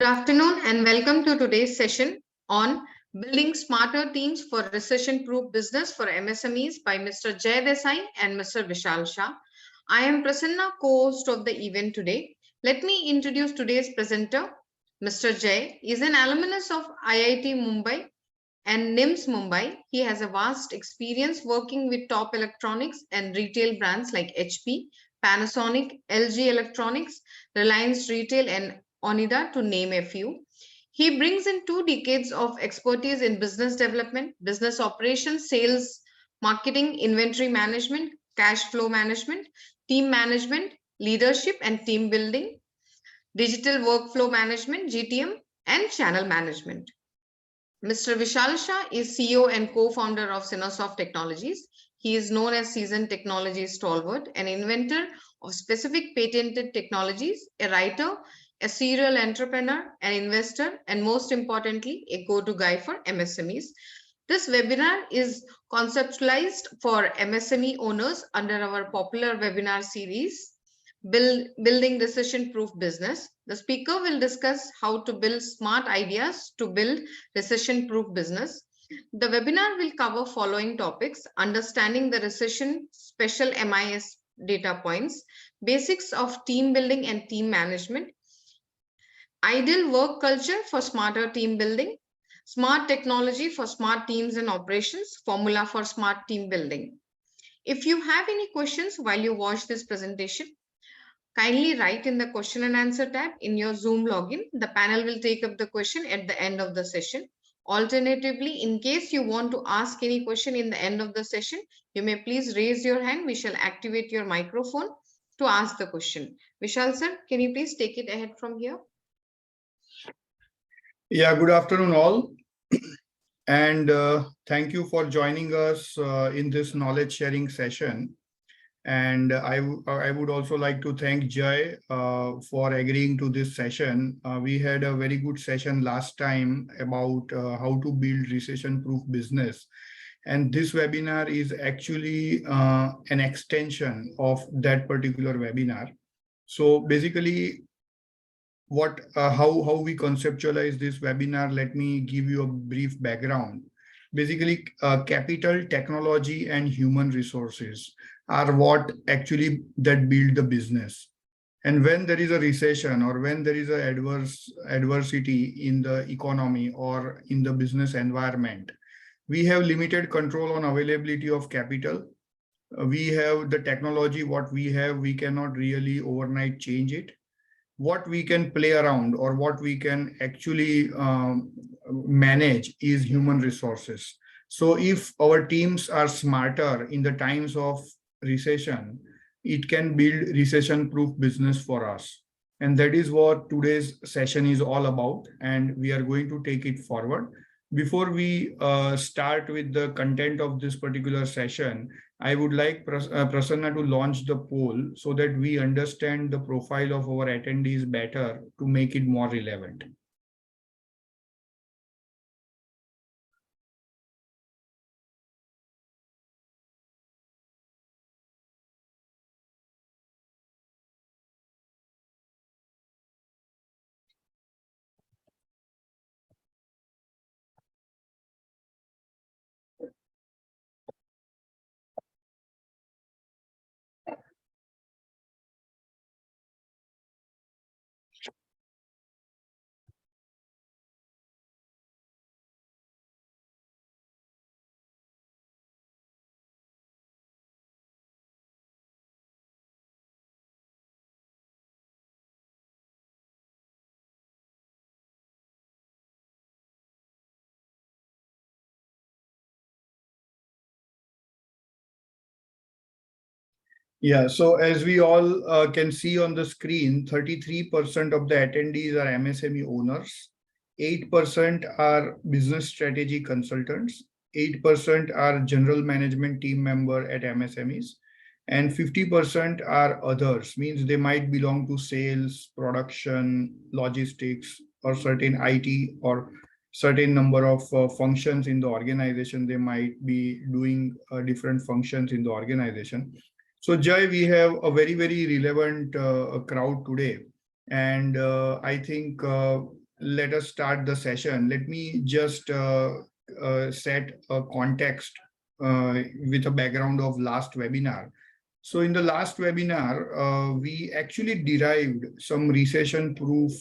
Good afternoon and welcome to today's session on Building Smarter Teams for Recession-Proof Business for MSMEs by Mr. Jay Desai and Mr. Vishal Shah. I am Prasanna, co-host of the event today. Let me introduce today's presenter. Mr. Jay is an alumnus of IIT Mumbai and NIMS Mumbai. He has a vast experience working with top electronics and retail brands like HP, Panasonic, LG Electronics, Reliance Retail, and Onida, to name a few. He brings in 2 decades of expertise in business development, business operations, sales, marketing, inventory management, cash flow management, team management, leadership and team building, digital workflow management, GTM, and channel management. Mr. Vishal Shah is CEO and co-founder of Synosoft Technologies. He is known as seasoned technology stalwart, an inventor of specific patented technologies, a writer, a serial entrepreneur, an investor, and most importantly, a go-to guy for MSMEs. This webinar is conceptualized for MSME owners under our popular webinar series, Building Recession-Proof Business. The speaker will discuss how to build smart ideas to build recession-proof business. The webinar will cover following topics: understanding the recession special MIS data points, basics of team building and team management, ideal work culture for smarter team building, smart technology for smart teams and operations, formula for smart team building. If you have any questions while you watch this presentation, kindly write in the question and answer tab in your Zoom login. The panel will take up the question at the end of the session. Alternatively, in case you want to ask any question in the end of the session, you may please raise your hand. We shall activate your microphone to ask the question. Vishal sir, can you please take it ahead from here? Yeah, good afternoon all. And thank you for joining us in this knowledge sharing session. And I would also like to thank Jay for agreeing to this session. We had a very good session last time about how to build recession-proof business. And this webinar is actually an extension of that particular webinar. So basically, how we conceptualize this webinar, let me give you a brief background. Basically, capital, technology, and human resources are what actually that build the business. And when there is a recession or when there is a adversity in the economy or in the business environment, we have limited control on availability of capital. We have the technology, what we have, we cannot really overnight change it. What we can play around or what we can actually manage is human resources. So if our teams are smarter in the times of recession, it can build recession-proof business for us. And that is what today's session is all about. And we are going to take it forward. Before we start with the content of this particular session, I would like Prasanna to launch the poll so that we understand the profile of our attendees better to make it more relevant. Yeah, so as we all can see on the screen, 33% of the attendees are MSME owners, 8% are business strategy consultants, 8% are general management team member at MSMEs, and 50% are others, means they might belong to sales, production, logistics, or certain IT or certain number of functions in the organization. They might be doing different functions in the organization. So Jai, we have a very, very relevant crowd today. And I think let us start the session. Let me just set a context with a background of last webinar. So in the last webinar, we actually derived some recession-proof,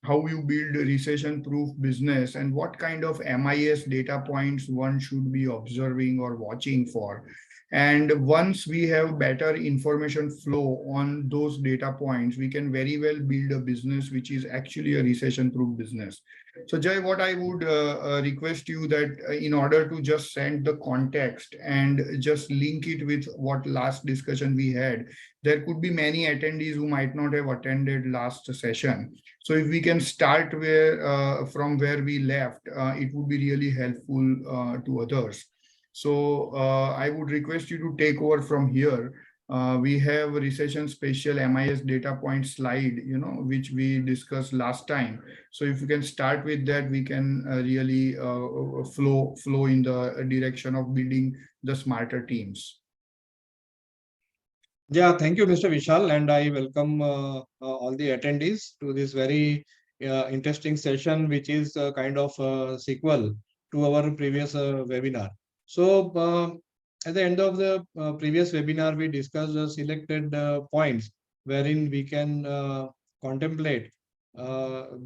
how you build a recession-proof business and what kind of MIS data points one should be observing or watching for. And once we have better information flow on those data points, we can very well build a business which is actually a recession-proof business. So Jay, what I would request you that in order to just send the context and just link it with what last discussion we had, there could be many attendees who might not have attended last session. So if we can start from where we left, it would be really helpful to others. So I would request you to take over from here. We have a recession special MIS data point slide, which we discussed last time. So if you can start with that, we can really flow in the direction of building the smarter teams. Yeah, thank you, Mr. Vishal, and I welcome all the attendees to this very interesting session, which is a kind of sequel to our previous webinar. So, at the end of the previous webinar, we discussed selected points wherein we can contemplate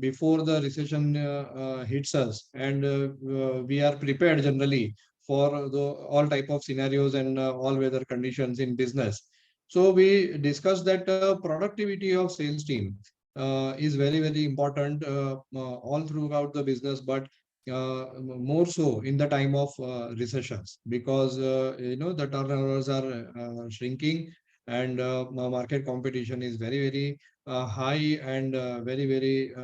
before the recession hits us, and we are prepared generally for all type of scenarios and all weather conditions in business. So we discussed that productivity of sales team is very, very important all throughout the business, but more so in the time of recessions, because the turnovers are shrinking, and market competition is very, very high, and very, very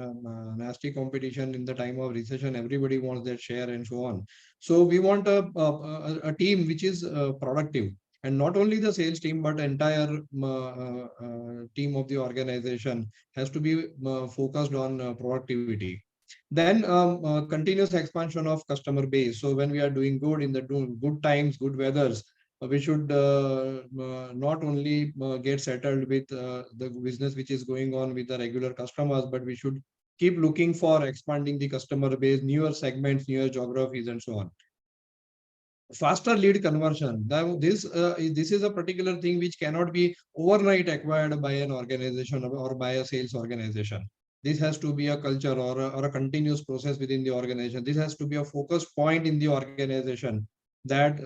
nasty competition in the time of recession. Everybody wants their share and so on. So we want a team which is productive, and not only the sales team but entire team of the organization has to be focused on productivity. Then continuous expansion of customer base. So when we are doing good in the good times, good weathers, we should not only get settled with the business which is going on with the regular customers, but we should keep looking for expanding the customer base, newer segments, newer geographies, and so on. Faster lead conversion. Now, this is a particular thing which cannot be overnight acquired by an organization or by a sales organization. This has to be a culture or a continuous process within the organization. This has to be a focus point in the organization, that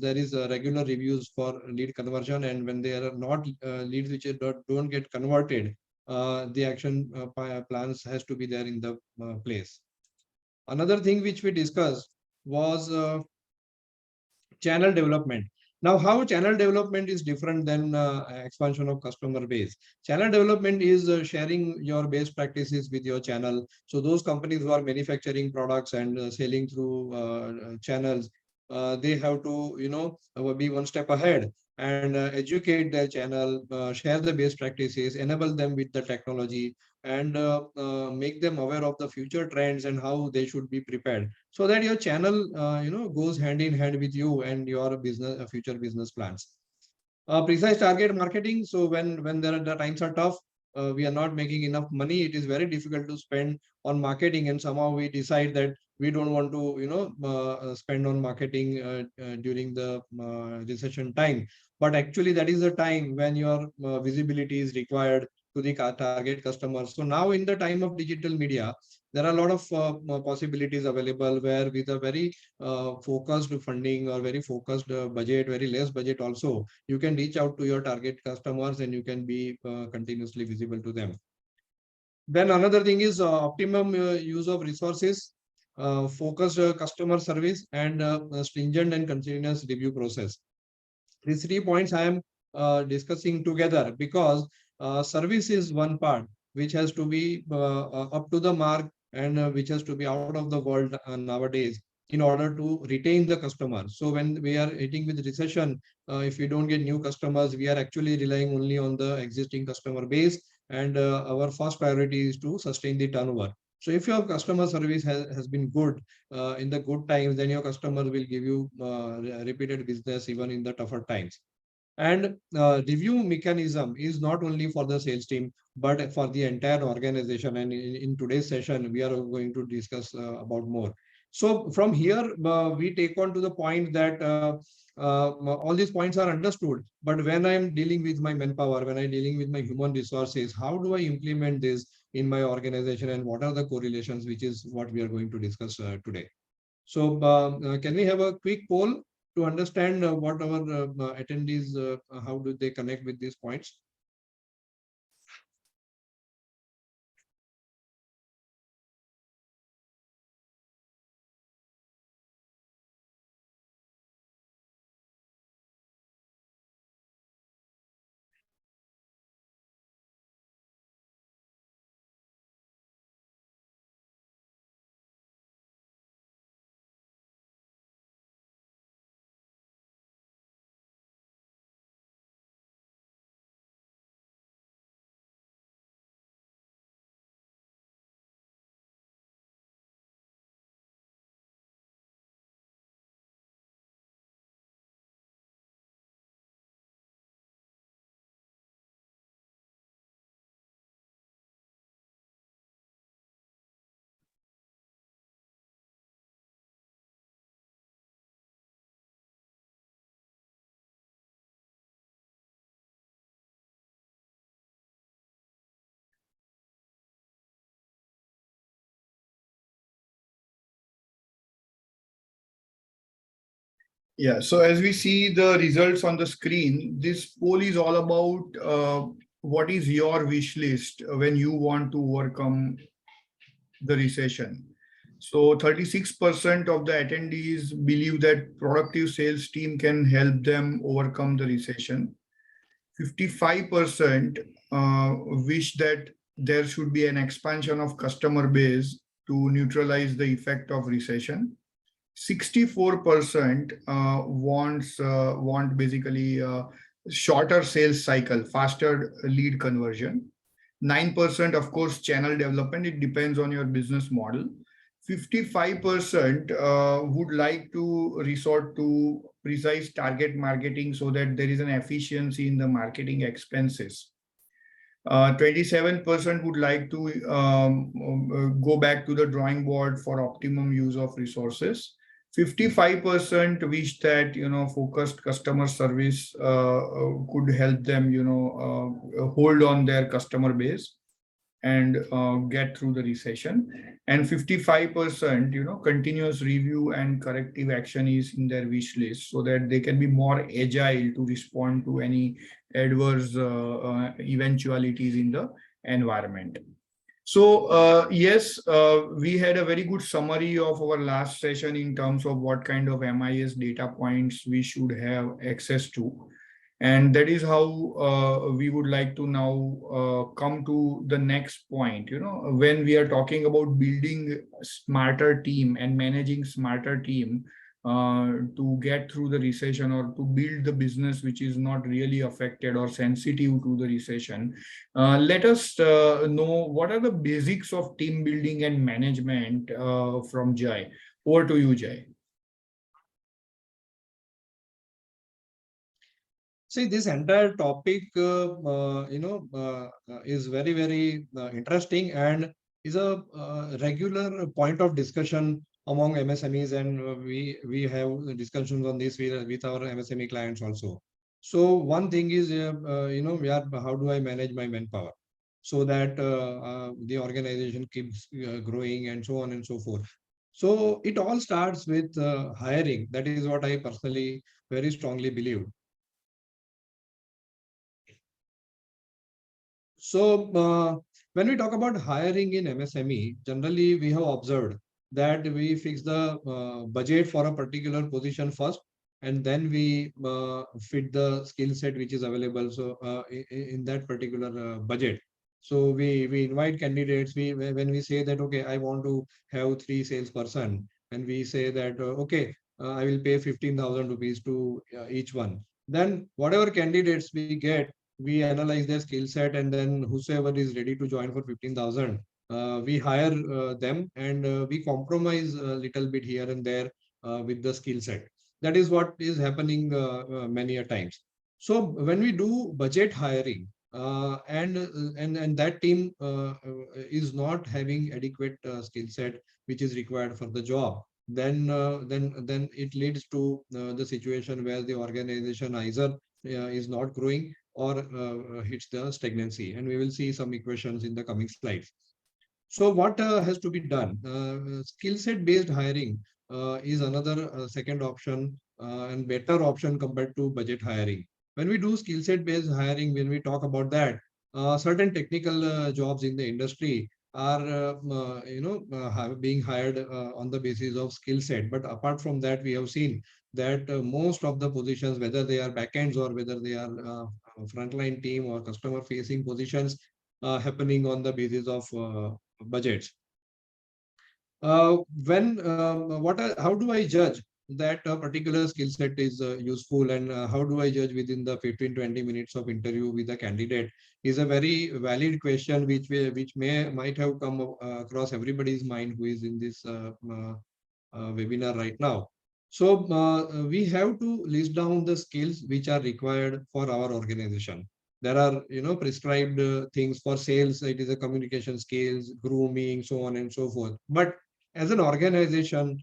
there is regular reviews for lead conversion, and when there are not leads which don't get converted, the action plans has to be there in the place. Another thing which we discussed was channel development. Now, how channel development is different than expansion of customer base? Channel development is sharing your best practices with your channel. So those companies who are manufacturing products and selling through channels, they have to, be one step ahead and educate their channel, share the best practices, enable them with the technology, and make them aware of the future trends and how they should be prepared, so that your channel goes hand in hand with you and your business future business plans. Precise target marketing. So when the times are tough, we are not making enough money, it is very difficult to spend on marketing, and somehow we decide that we don't want to spend on marketing during the recession time, but actually that is the time when your visibility is required to the target customers. So now in the time of digital media, there are a lot of possibilities available, where with a very focused funding or very focused budget, very less budget also, you can reach out to your target customers and you can be continuously visible to them. Then another thing is optimum use of resources, focused customer service, and stringent and continuous review process. These 3 points I am discussing together because service is one part which has to be up to the mark, and which has to be out of the world nowadays, in order to retain the customer. So when we are hitting with recession, if we don't get new customers, we are actually relying only on the existing customer base, and our first priority is to sustain the turnover. So if your customer service has been good in the good times, then your customer will give you repeated business even in the tougher times. And review mechanism is not only for the sales team, but for the entire organization. And in today's session, we are going to discuss about more. So from here, we take on to the point that all these points are understood. But when I'm dealing with my manpower, when I'm dealing with my human resources, how do I implement this in my organization, and what are the correlations, which is what we are going to discuss today. So can we have a quick poll to understand what our attendees, how do they connect with these points? Yeah, so as we see the results on the screen, this poll is all about what is your wish list when you want to overcome the recession. So 36% of the attendees believe that productive sales team can help them overcome the recession. 55% wish that there should be an expansion of customer base to neutralize the effect of recession. 64% want basically shorter sales cycle, faster lead conversion. 9%, of course, channel development. It depends on your business model. 55% would like to resort to precise target marketing so that there is an efficiency in the marketing expenses. 27% would like to go back to the drawing board for optimum use of resources. 55% wish that focused customer service could help them hold on their customer base and get through the recession. And 55% continuous review and corrective action is in their wish list so that they can be more agile to respond to any adverse eventualities in the environment. So yes, we had a very good summary of our last session in terms of what kind of MIS data points we should have access to. And that is how we would like to now come to the next point. When we are talking about building a smarter team and managing smarter team to get through the recession, or to build the business which is not really affected or sensitive to the recession, let us know what are the basics of team building and management from Jai. Over to you, Jai. See, this entire topic, is very, very interesting, and is a regular point of discussion among MSMEs, and we have discussions on this with our MSME clients also. So one thing is, how do I manage my manpower so that the organization keeps growing, and so on and so forth. So it all starts with hiring. That is what I personally very strongly believe. So when we talk about hiring in MSME, generally we have observed that we fix the budget for a particular position first, and then we fit the skill set which is available. So in that particular budget, so we invite candidates. When we say that, okay, I want to have 3 salesperson, and we say that okay, I will pay 15,000 rupees to each one. Then whatever candidates we get, we analyze their skill set, and then whosoever is ready to join for 15,000, we hire them, and we compromise a little bit here and there with the skill set. That is what is happening many a times. So when we do budget hiring, and that team is not having adequate skill set which is required for the job, then it leads to the situation where the organization either is not growing or hits the stagnancy, and we will see some equations in the coming slides. So what has to be done? Skill set based hiring is another second option and better option compared to budget hiring. When we do skill set based hiring, when we talk about that, certain technical jobs in the industry are being hired on the basis of skill set. But apart from that, we have seen that most of the positions, whether they are backends or whether they are frontline team or customer facing positions, happening on the basis of budgets. When how do I judge that a particular skill set is useful, and how do I judge within the 15-20 minutes of interview with a candidate is a very valid question which might have come across everybody's mind who is in this webinar right now. So we have to list down the skills which are required for our organization. There are, prescribed things for sales. It is a communication skills, grooming, so on and so forth. But as an organization,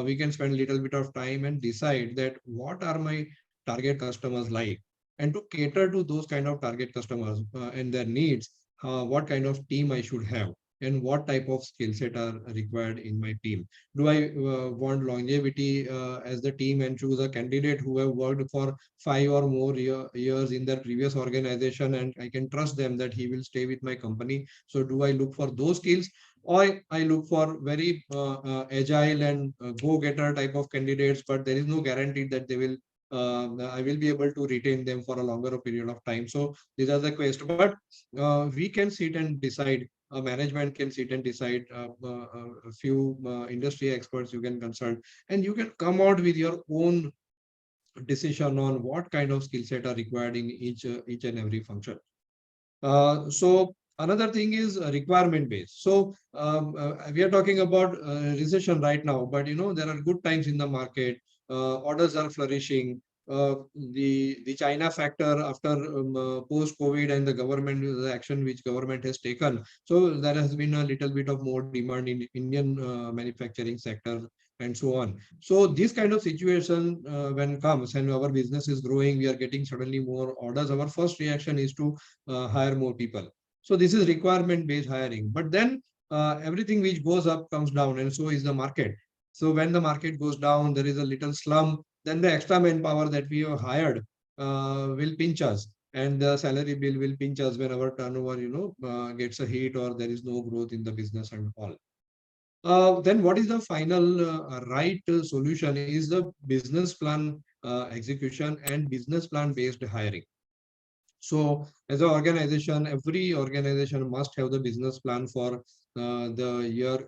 we can spend a little bit of time and decide that what are my target customers like, and to cater to those kind of target customers and their needs, what kind of team I should have and what type of skill set are required in my team. Do I want longevity as the team and choose a candidate who have worked for 5 or more years in their previous organization, and I can trust them that he will stay with my company? So do I look for those skills, or I look for very agile and go-getter type of candidates, but there is no guarantee that they will I will be able to retain them for a longer period of time. So these are the questions. But we can sit and decide. Management can sit and decide. A few industry experts you can consult, and you can come out with your own decision on what kind of skill set are required in each and every function. So another thing is requirement based. So we are talking about recession right now, but there are good times in the market. Orders are flourishing. The China factor after post COVID and the government the action which government has taken. So there has been a little bit of more demand in Indian manufacturing sector and so on. So this kind of situation when comes and our business is growing, we are getting suddenly more orders. Our first reaction is to hire more people. So this is requirement based hiring. But then everything which goes up comes down, and so is the market. So when the market goes down, there is a little slump. Then the extra manpower that we have hired will pinch us, and the salary bill will pinch us when our turnover, gets a hit or there is no growth in the business and all. Then what is the final right solution is the business plan execution and business plan based hiring. So as an organization, every organization must have the business plan for the year,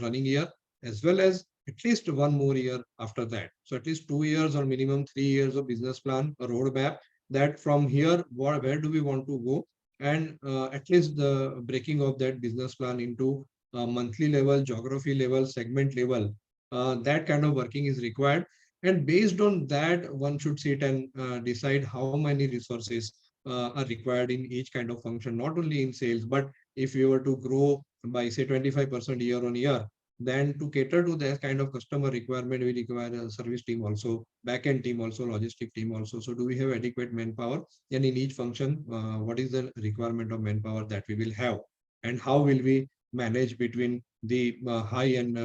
running year, as well as at least one more year after that. So at least 2 years or minimum 3 years of business plan, a roadmap that from here, where do we want to go? And at least the breaking of that business plan into monthly level, geography level, segment level, that kind of working is required. And based on that, one should sit and decide how many resources are required in each kind of function, not only in sales, but if you were to grow by say 25% year on year, then to cater to that kind of customer requirement, we require a service team also, back-end team also, logistic team also. So do we have adequate manpower? And in each function, what is the requirement of manpower that we will have? And how will we manage between the high and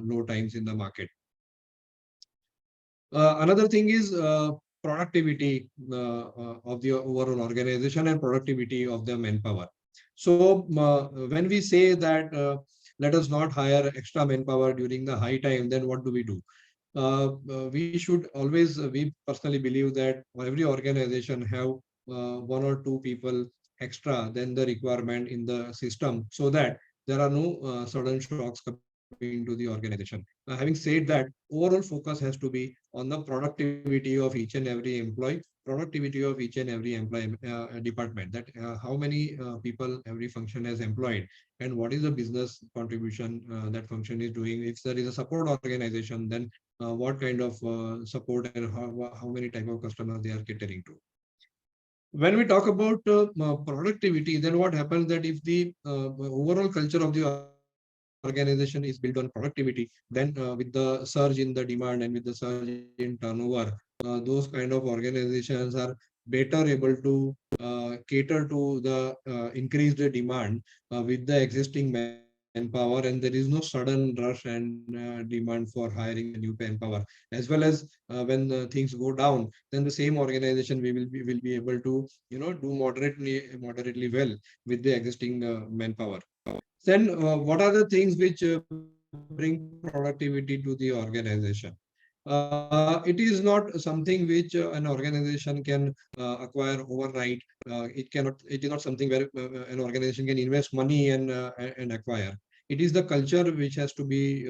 low times in the market? Another thing is productivity of the overall organization and productivity of the manpower. So when we say that let us not hire extra manpower during the high time, then what do we do? We should always, we personally believe that every organization have one or two people extra than the requirement in the system, so that there are no sudden shocks coming to the organization. Having said that, overall focus has to be on the productivity of each and every employee, productivity of each and every employee department, that how many people every function has employed, and what is the business contribution that function is doing. If there is a support organization, then what kind of support and how many type of customers they are catering to. When we talk about productivity, then what happens that if the overall culture of the organization is built on productivity, then with the surge in the demand and with the surge in turnover, those kind of organizations are better able to cater to the increased demand with the existing manpower, and there is no sudden rush and demand for hiring the new manpower. As well as when things go down, then the same organization will be able to do moderately well with the existing manpower. Then what are the things which bring productivity to the organization? It is not something which an organization can acquire overnight. It is not something where an organization can invest money and acquire. It is the culture which has to be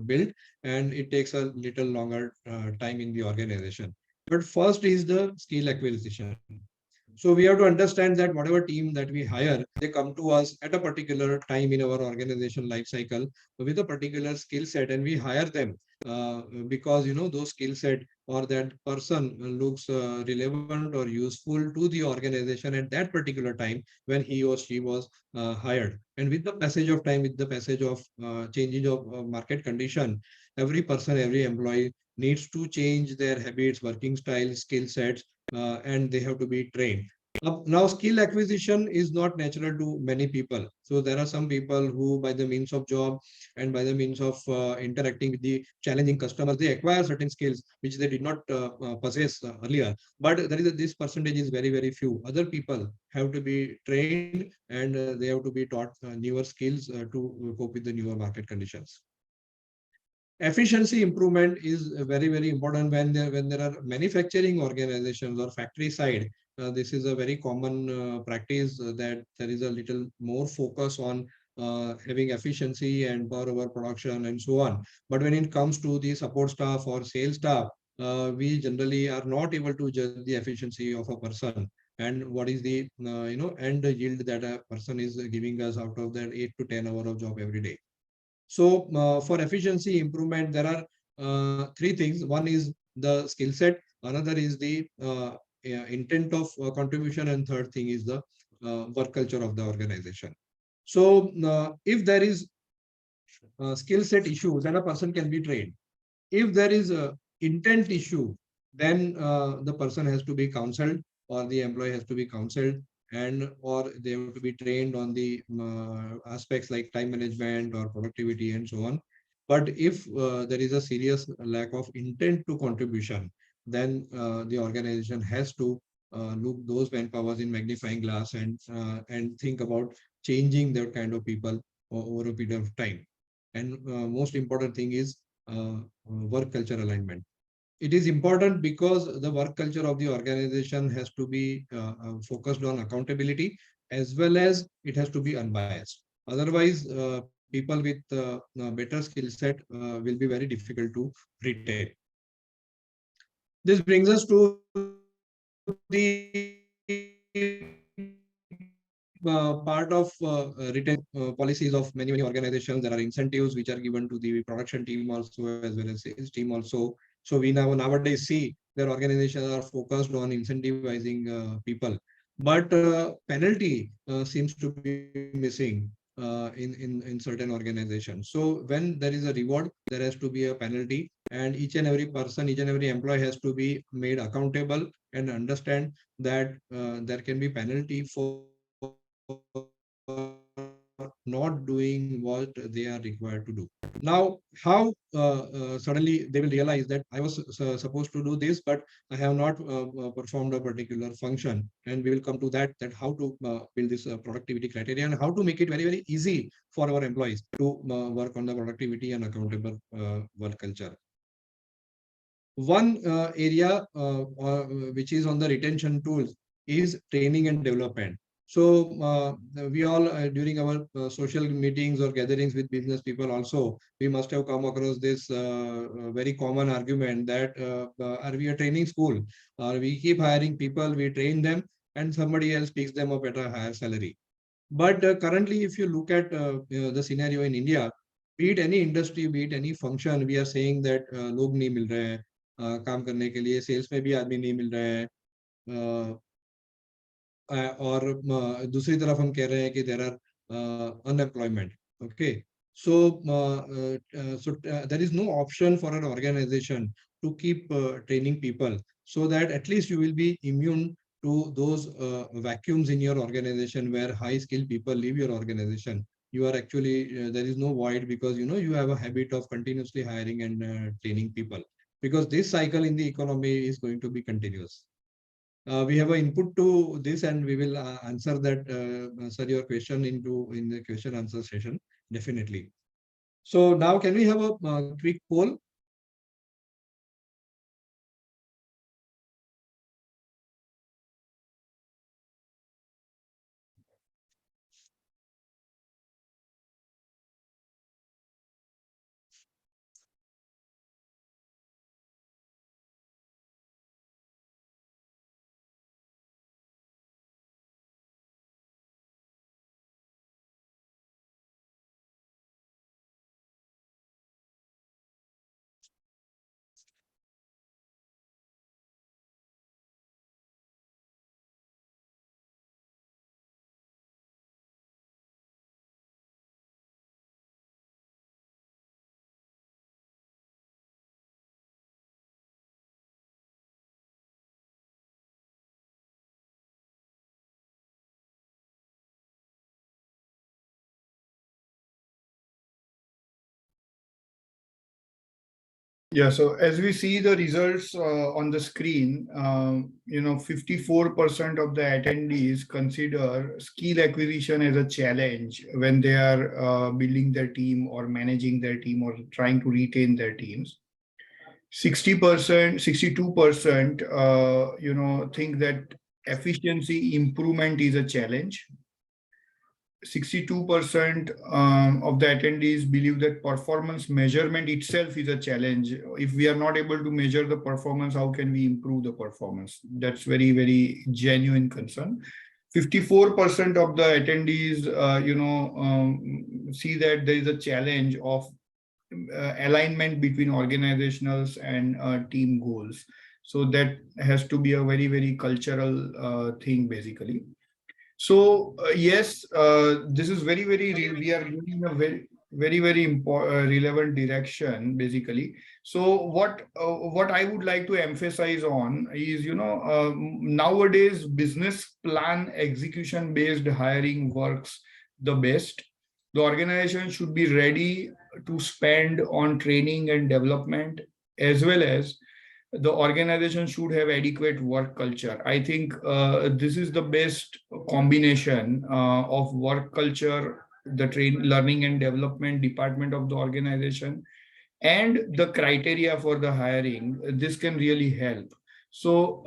built, and it takes a little longer time in the organization. But first is the skill acquisition. So we have to understand that whatever team that we hire, they come to us at a particular time in our organization life cycle with a particular skill set, and we hire them because those skill set or that person looks relevant or useful to the organization at that particular time when he or she was hired. And with the passage of time, with the passage of changing of market condition, every person, every employee needs to change their habits, working styles, skill sets, and they have to be trained. Now, skill acquisition is not natural to many people. So there are some people who, by the means of job and by the means of interacting with the challenging customers, they acquire certain skills which they did not possess earlier. But this percentage is very, very few. Other people have to be trained, and they have to be taught newer skills to cope with the newer market conditions. Efficiency improvement is very, very important when there are manufacturing organizations or factory side. This is a very common practice that there is a little more focus on having efficiency and power over production and so on. But when it comes to the support staff or sales staff, we generally are not able to judge the efficiency of a person and what is the end yield that a person is giving us out of that 8 to 10 hours of job every day. So for efficiency improvement, there are three things. One is the skill set, another is the intent of contribution, and third thing is the work culture of the organization. So if there is skill set issue, then a person can be trained. If there is a intent issue, then the person has to be counseled, or the employee has to be counseled, and or they have to be trained on the aspects like time management or productivity and so on. But if there is a serious lack of intent to contribution, then the organization has to look those manpowers in magnifying glass and think about changing that kind of people over a period of time. And most important thing is work culture alignment. It is important because the work culture of the organization has to be focused on accountability, as well as it has to be unbiased. Otherwise, people with better skill set will be very difficult to retain. This brings us to the part of retention policies of many organizations. There are incentives which are given to the production team also, as well as sales team also. So we nowadays see their organizations are focused on incentivizing people, but penalty seems to be missing in certain organizations. So when there is a reward, there has to be a penalty, and each and every person, each and every employee has to be made accountable and understand that there can be penalty for not doing what they are required to do. Now, how suddenly they will realize that I was supposed to do this, but I have not performed a particular function, and we will come to that how to build this productivity criteria and how to make it very, very easy for our employees to work on the productivity and accountable work culture. One area which is on the retention tools is training and development. So we all during our social meetings or gatherings with business people also, we must have come across this very common argument that are we a training school, or we keep hiring people, we train them, and somebody else picks them up at a higher salary. But currently, if you look at the scenario in India, be it any industry, be it any function, we are saying that लोग नहीं मिल रहे हैं काम करने के लिए, sales में भी आदमी नहीं मिल रहे हैं, और दूसरी तरफ हम कह रहे हैं कि there are unemployment. Okay, so there is no option for an organization to keep training people, so that at least you will be immune to those vacuums in your organization where high skilled people leave your organization. You are actually there is no void, because you have a habit of continuously hiring and training people, because this cycle in the economy is going to be continuous. We have an input to this, and we will answer your question in the question answer session, definitely. So now can we have a quick poll? Yeah, so as we see the results on the screen, 54% of the attendees consider skill acquisition as a challenge when they are building their team or managing their team or trying to retain their teams. 60%, 62%, think that efficiency improvement is a challenge. 62% of the attendees believe that performance measurement itself is a challenge. If we are not able to measure the performance, how can we improve the performance? That's very, very genuine concern. 54% of the attendees, see that there is a challenge of alignment between organizationals and team goals. So that has to be a very, very cultural thing, basically. So yes, this is very, we are moving in a very important, relevant direction, basically. So what I would like to emphasize on is, nowadays business plan execution based hiring works the best. The organization should be ready to spend on training and development, as well as the organization should have adequate work culture. I think this is the best combination of work culture, the learning and development department of the organization, and the criteria for the hiring. This can really help. So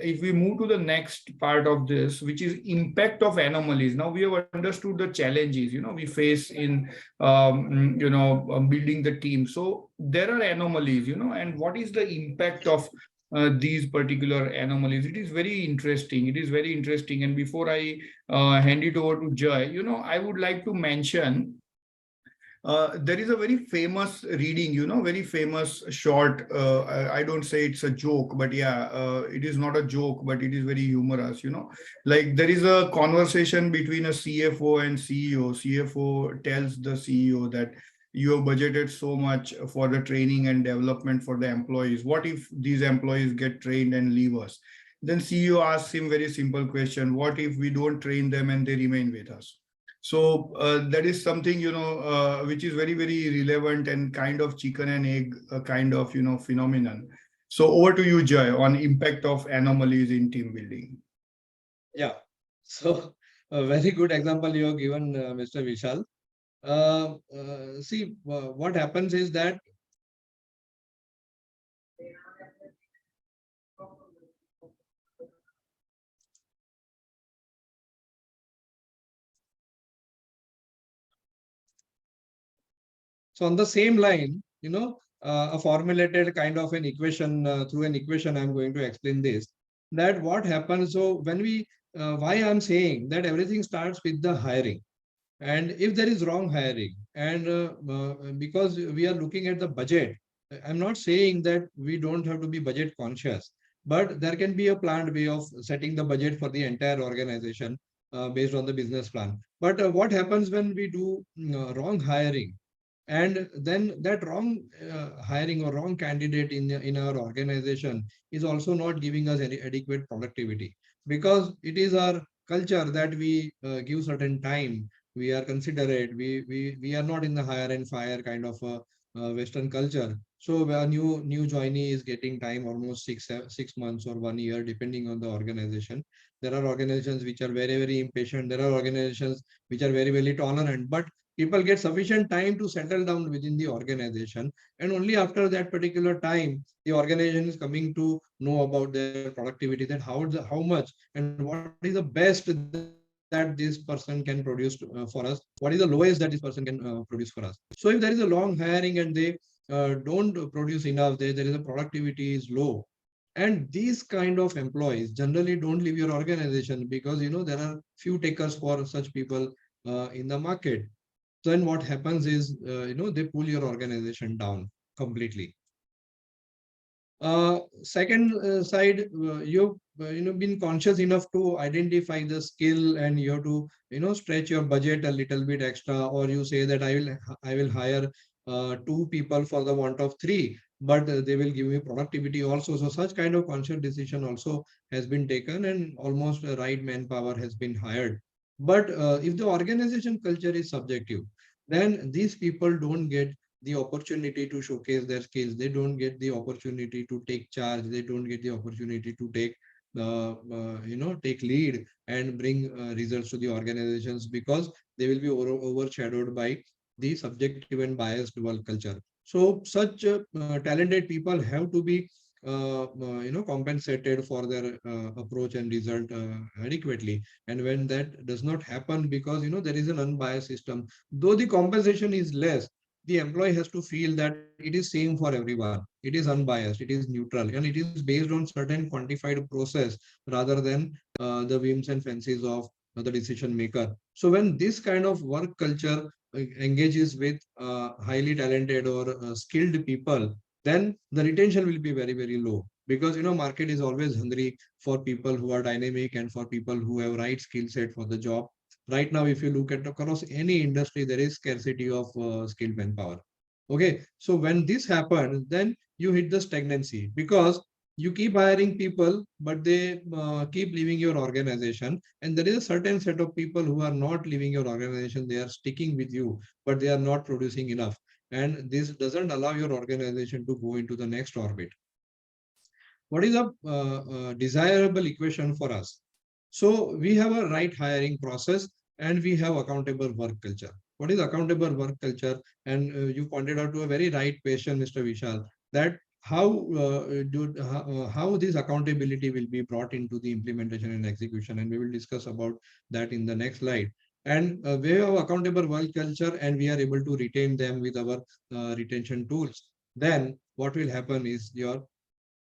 if we move to the next part of this, which is impact of anomalies. Now we have understood the challenges, we face in, building the team. So there are anomalies, and what is the impact of these particular anomalies? It is very interesting. It is very interesting. And before I hand it over to Jay, I would like to mention there is a very famous reading, very famous short. I don't say it's a joke, but yeah, it is not a joke, but it is very humorous, Like there is a conversation between a CFO and CEO. CFO tells the CEO that you have budgeted so much for the training and development for the employees. What if these employees get trained and leave us? Then CEO asks him very simple question. What if we don't train them and they remain with us? So that is something, which is very, very relevant and kind of chicken and egg kind of, phenomenon. So over to you, Jay, on impact of anomalies in team building. Yeah, so a very good example you have given, Mr. Vishal. See, what happens is that so on the same line, a formulated kind of an equation, through an equation, I'm going to explain this, that what happens. So when why I'm saying that everything starts with the hiring. And if there is wrong hiring, and because we are looking at the budget, I'm not saying that we don't have to be budget conscious, but there can be a planned way of setting the budget for the entire organization based on the business plan. But what happens when we do wrong hiring? And then that wrong hiring or wrong candidate in our organization is also not giving us any adequate productivity, because it is our culture that we give certain time, we are considerate, we are not in the hire and fire kind of a western culture. So a new joinee is getting time almost 6 months or 1 year depending on the organization. There are organizations which are very impatient, there are organizations which are very tolerant, but people get sufficient time to settle down within the organization, and only after that particular time the organization is coming to know about their productivity, that how much and what is the best that this person can produce for us, what is the lowest that this person can produce for us. So if there is a long hiring and they don't produce enough, there is a productivity is low, and these kind of employees generally don't leave your organization, because there are few takers for such people in the market. Then what happens is, they pull your organization down completely. Second side, you've been conscious enough to identify the skill, and you have to stretch your budget a little bit extra, or you say that I will hire two people for the want of three, but they will give me productivity also. So such kind of conscious decision also has been taken, and almost the right manpower has been hired. But if the organization culture is subjective, then these people don't get the opportunity to showcase their skills. They don't get the opportunity to take charge. They don't get the opportunity to take lead and bring results to the organizations, because they will be overshadowed by the subjective and biased work culture. So such talented people have to be compensated for their approach and result adequately. And when that does not happen, because there is an unbiased system, though the compensation is less, the employee has to feel that it is same for everyone. It is unbiased, it is neutral, and it is based on certain quantified process rather than the whims and fancies of the decision maker. So when this kind of work culture engages with highly talented or skilled people, then the retention will be very low, because market is always hungry for people who are dynamic and for people who have right skill set for the job. Right now, if you look at across any industry, there is scarcity of skilled manpower. Okay, so when this happens, then you hit the stagnancy, because you keep hiring people, but they keep leaving your organization. And there is a certain set of people who are not leaving your organization. They are sticking with you, but they are not producing enough. And this doesn't allow your organization to go into the next orbit. What is a desirable equation for us? So we have a right hiring process, and we have accountable work culture. What is accountable work culture? And you pointed out to a very right question, Mr. Vishal, that how this accountability will be brought into the implementation and execution, and we will discuss about that in the next slide. And we have accountable work culture, and we are able to retain them with our retention tools. Then what will happen is your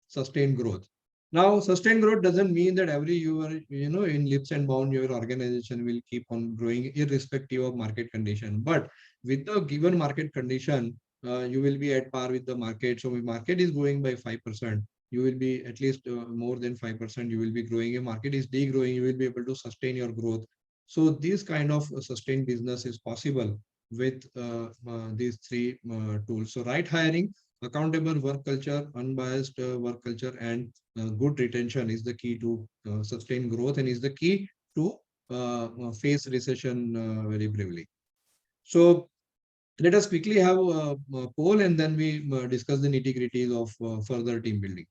sustained growth. Now, sustained growth doesn't mean that every year, in leaps and bounds, your organization will keep on growing irrespective of market condition. But with the given market condition, you will be at par with the market. So, if market is growing by 5%, you will be at least more than 5%. You will be growing. If market is degrowing, you will be able to sustain your growth. So, this kind of sustained business is possible with these three tools. So, right hiring, accountable work culture, unbiased work culture, and good retention is the key to sustain growth, and is the key to face recession very bravely. So let us quickly have a poll, and then we discuss the nitty-gritties of further team building.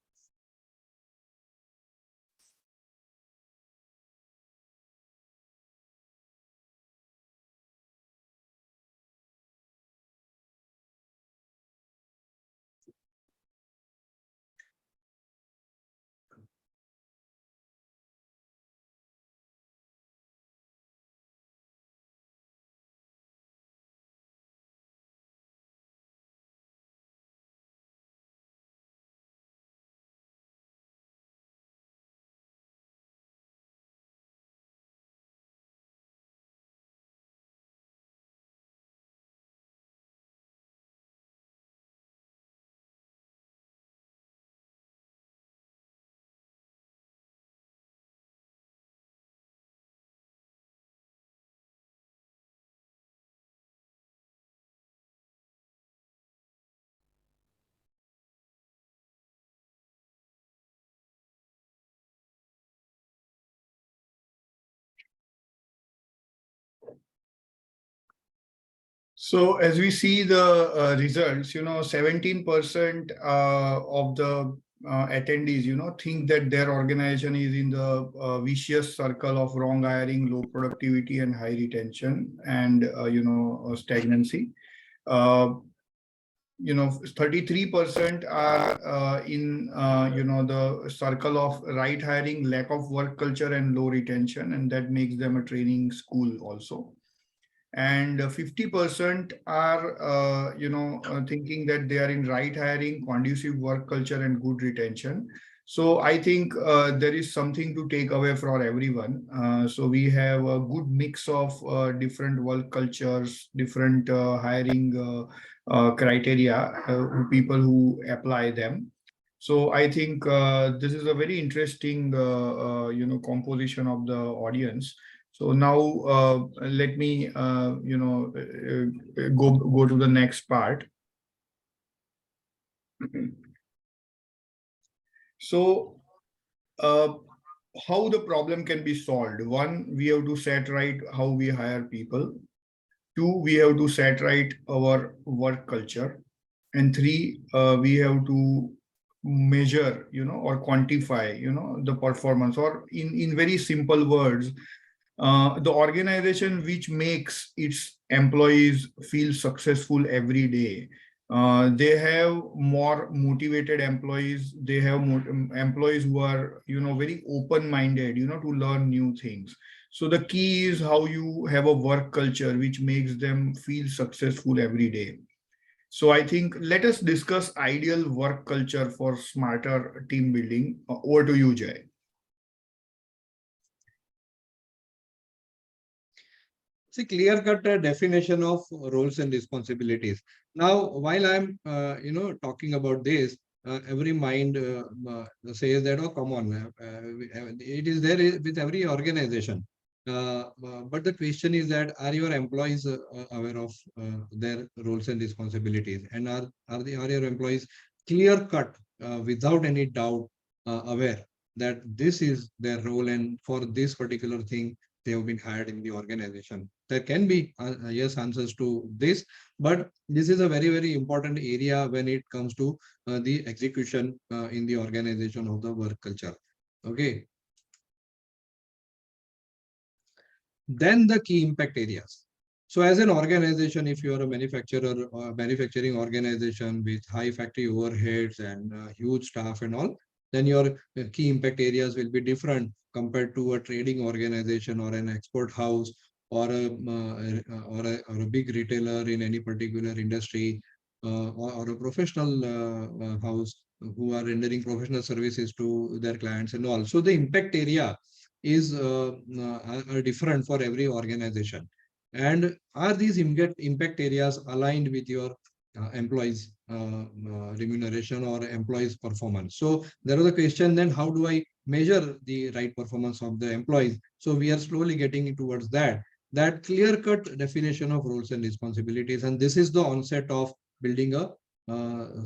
So as we see the results, 17% of the attendees, think that their organization is in the vicious circle of wrong hiring, low productivity, and high retention, and stagnancy. Uh, 33% are in the circle of right hiring, lack of work culture, and low retention, and that makes them a training school also. And 50% are thinking that they are in right hiring, conducive work culture, and good retention. So I think there is something to take away for everyone. So we have a good mix of different work cultures, different hiring criteria, people who apply them. So I think this is a very interesting composition of the audience. So now let me go to the next part. So how the problem can be solved? One, we have to set right how we hire people. Two, we have to set right our work culture. And three, we have to measure, or quantify, the performance, or in very simple words, the organization which makes its employees feel successful every day. They have more motivated employees. They have employees who are, very open-minded, to learn new things. So the key is how you have a work culture which makes them feel successful every day. So I think let us discuss ideal work culture for smarter team building. Over to you, Jay. See, clear-cut definition of roles and responsibilities. Now, while I'm, talking about this, every mind says that, oh, come on, it is there with every organization. But the question is that, are your employees aware of their roles and responsibilities? And are your employees clear-cut, without any doubt, aware that this is their role, and for this particular thing, they have been hired in the organization? There can be yes answers to this, but this is a very, very important area when it comes to the execution in the organization of the work culture. Okay. Then the key impact areas. So as an organization, if you are a manufacturer or manufacturing organization with high factory overheads and huge staff and all, then your key impact areas will be different compared to a trading organization or an export house or a big retailer in any particular industry, or a professional house who are rendering professional services to their clients and all. So the impact area is are different for every organization. And are these impact areas aligned with your employees remuneration or employees performance? So there was a question, then how do I measure the right performance of the employees? So we are slowly getting towards that clear cut definition of roles and responsibilities, and this is the onset of building a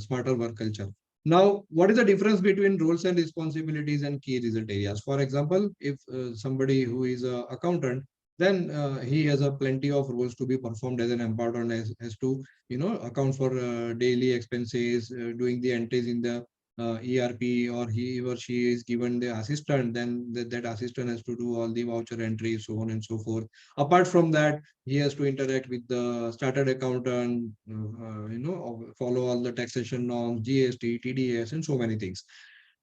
smarter work culture. Now, what is the difference between roles and responsibilities and key result areas? For example, if somebody who is an accountant, then he has a plenty of roles to be performed as an accountant, as to account for daily expenses, doing the entries in the ERP, or he or she is given the assistant, then that assistant has to do all the voucher entries, so on and so forth. Apart from that, he has to interact with the started accountant, follow all the taxation norms, GST, TDS, and so many things.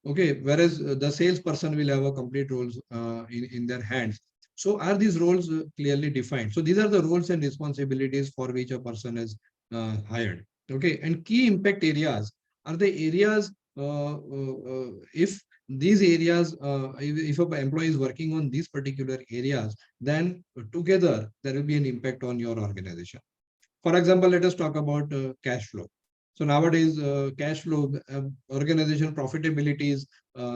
Okay, whereas the salesperson will have a complete roles in their hands. So are these roles clearly defined? So these are the roles and responsibilities for which a person is hired. Okay, and key impact areas are the areas, if these areas, if an employee is working on these particular areas, then together there will be an impact on your organization. For example, let us talk about cash flow. So nowadays, cash flow, organization profitabilities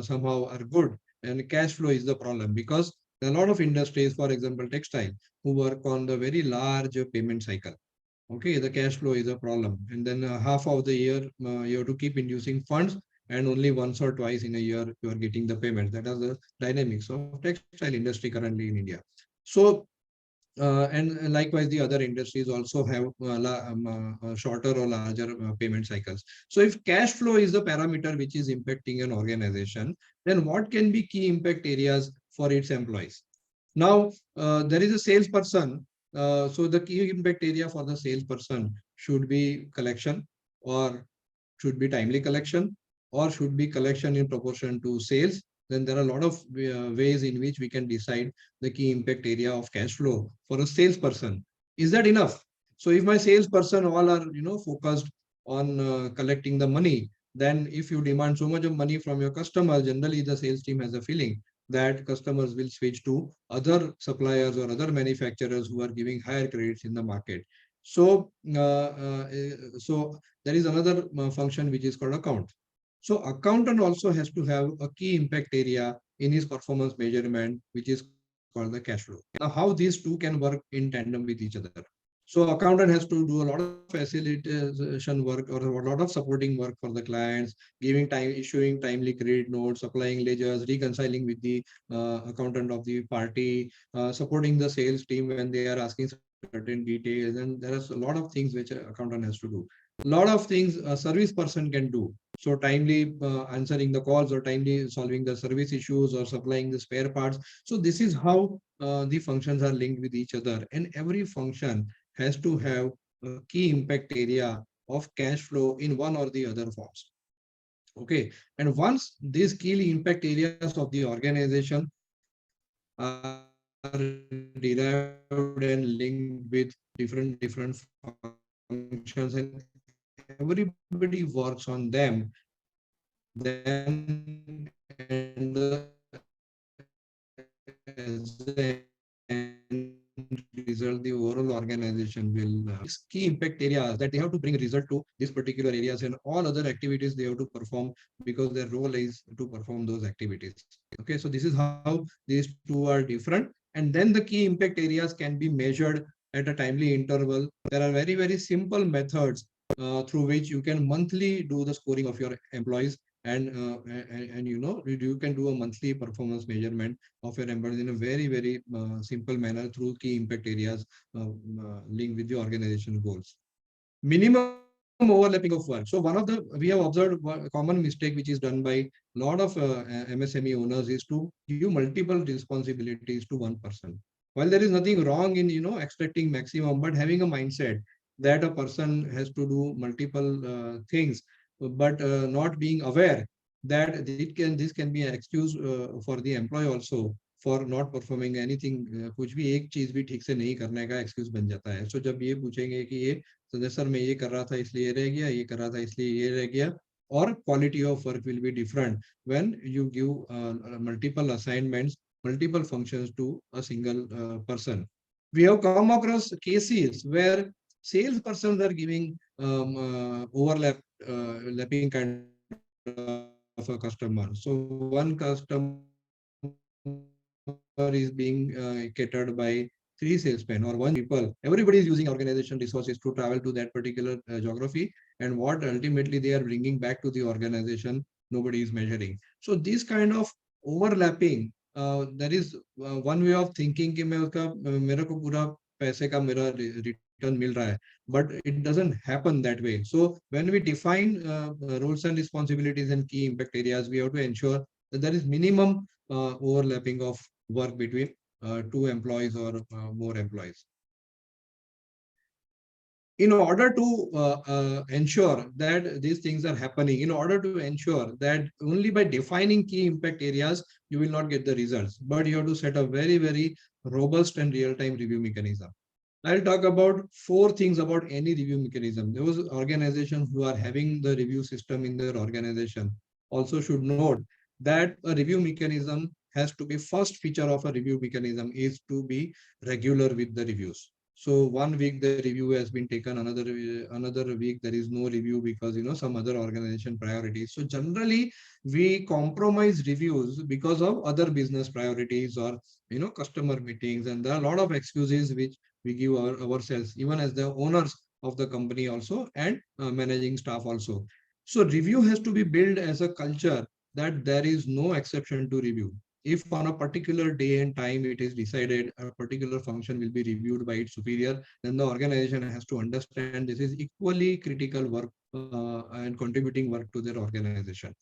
somehow are good, and cash flow is the problem, because there are a lot of industries, for example, textile, who work on the very large payment cycle. Okay, the cash flow is a problem, and then half of the year you have to keep inducing funds, and only once or twice in a year you are getting the payment. That is the dynamics of textile industry currently in India. So And likewise, the other industries also have shorter or larger payment cycles. So if cash flow is the parameter which is impacting an organization, then what can be key impact areas for its employees? Now, there is a salesperson. So the key impact area for the salesperson should be collection, or should be timely collection, or should be collection in proportion to sales. Then there are a lot of ways in which we can decide the key impact area of cash flow for a salesperson. Is that enough? So if my salesperson all are focused on collecting the money, then if you demand so much of money from your customers, generally the sales team has a feeling that customers will switch to other suppliers or other manufacturers who are giving higher credits in the market. So, so there is another function which is called account. So accountant also has to have a key impact area in his performance measurement, which is called the cash flow. Now, how these two can work in tandem with each other. So accountant has to do a lot of facilitation work or a lot of supporting work for the clients, giving time, issuing timely credit notes, applying ledgers, reconciling with the accountant of the party, supporting the sales team when they are asking certain details. And there is a lot of things which an accountant has to do. A lot of things a service person can do. So timely answering the calls, or timely solving the service issues, or supplying the spare parts. So this is how the functions are linked with each other, and every function has to have a key impact area of cash flow in one or the other forms. Okay, and once these key impact areas of the organization are derived and linked with different functions, and everybody works on them, then as a result, the overall organization will key impact areas that they have to bring a result to these particular areas, and all other activities they have to perform because their role is to perform those activities. Okay, so this is how these two are different. And then the key impact areas can be measured at a timely interval. There are very, very simple methods through which you can monthly do the scoring of your employees, and you can do a monthly performance measurement of your employees in a very, very simple manner through key impact areas linked with the organization goals. Minimum overlapping of work. So one of the, we have observed one common mistake which is done by a lot of MSME owners is to give multiple responsibilities to one person. While there is nothing wrong in extracting maximum, but having a mindset that a person has to do multiple things, but not being aware that this can be an excuse for the employee also for not performing anything. कुछ भी एक चीज भी ठीक से नहीं करने का excuse बन जाता है. So जब ये पूछेंगे कि ये सर मैं ये कर रहा था इसलिए ये रह गया, ये कर रहा था इसलिए ये रह गया, or quality of work will be different when you give multiple assignments, multiple functions to a single person. We have come across cases where salespersons are giving lapping kind of a customer. So one customer is being catered by three salesmen or one salesman. Everybody is using organization resources to travel to that particular geography, and what ultimately they are bringing back to the organization, nobody is measuring. So this kind of overlapping, there is one way of thinking कि मैं उसका मेरे को पूरा पैसे का मेरा return मिल रहा है, but it doesn't happen that way. So when we define roles and responsibilities and key impact areas, we have to ensure that there is minimum overlapping of work between two employees or more employees. In order to ensure that these things are happening, in order to ensure that only by defining key impact areas, you will not get the results, but you have to set a very, very robust and real-time review mechanism. I'll talk about 4 things about any review mechanism. Those organizations who are having the review system in their organization also should note that a review mechanism has to be, first feature of a review mechanism is to be regular with the reviews. So 1 week the review has been taken, another week there is no review because some other organization priorities. So generally we compromise reviews because of other business priorities or customer meetings, and there are a lot of excuses which we give ourselves, even as the owners of the company also, and managing staff also. So review has to be built as a culture that there is no exception to review. if on a particular day and time it is decided a particular function will be reviewed by its superior, then the organization has to understand this is equally critical work and contributing work to their organization.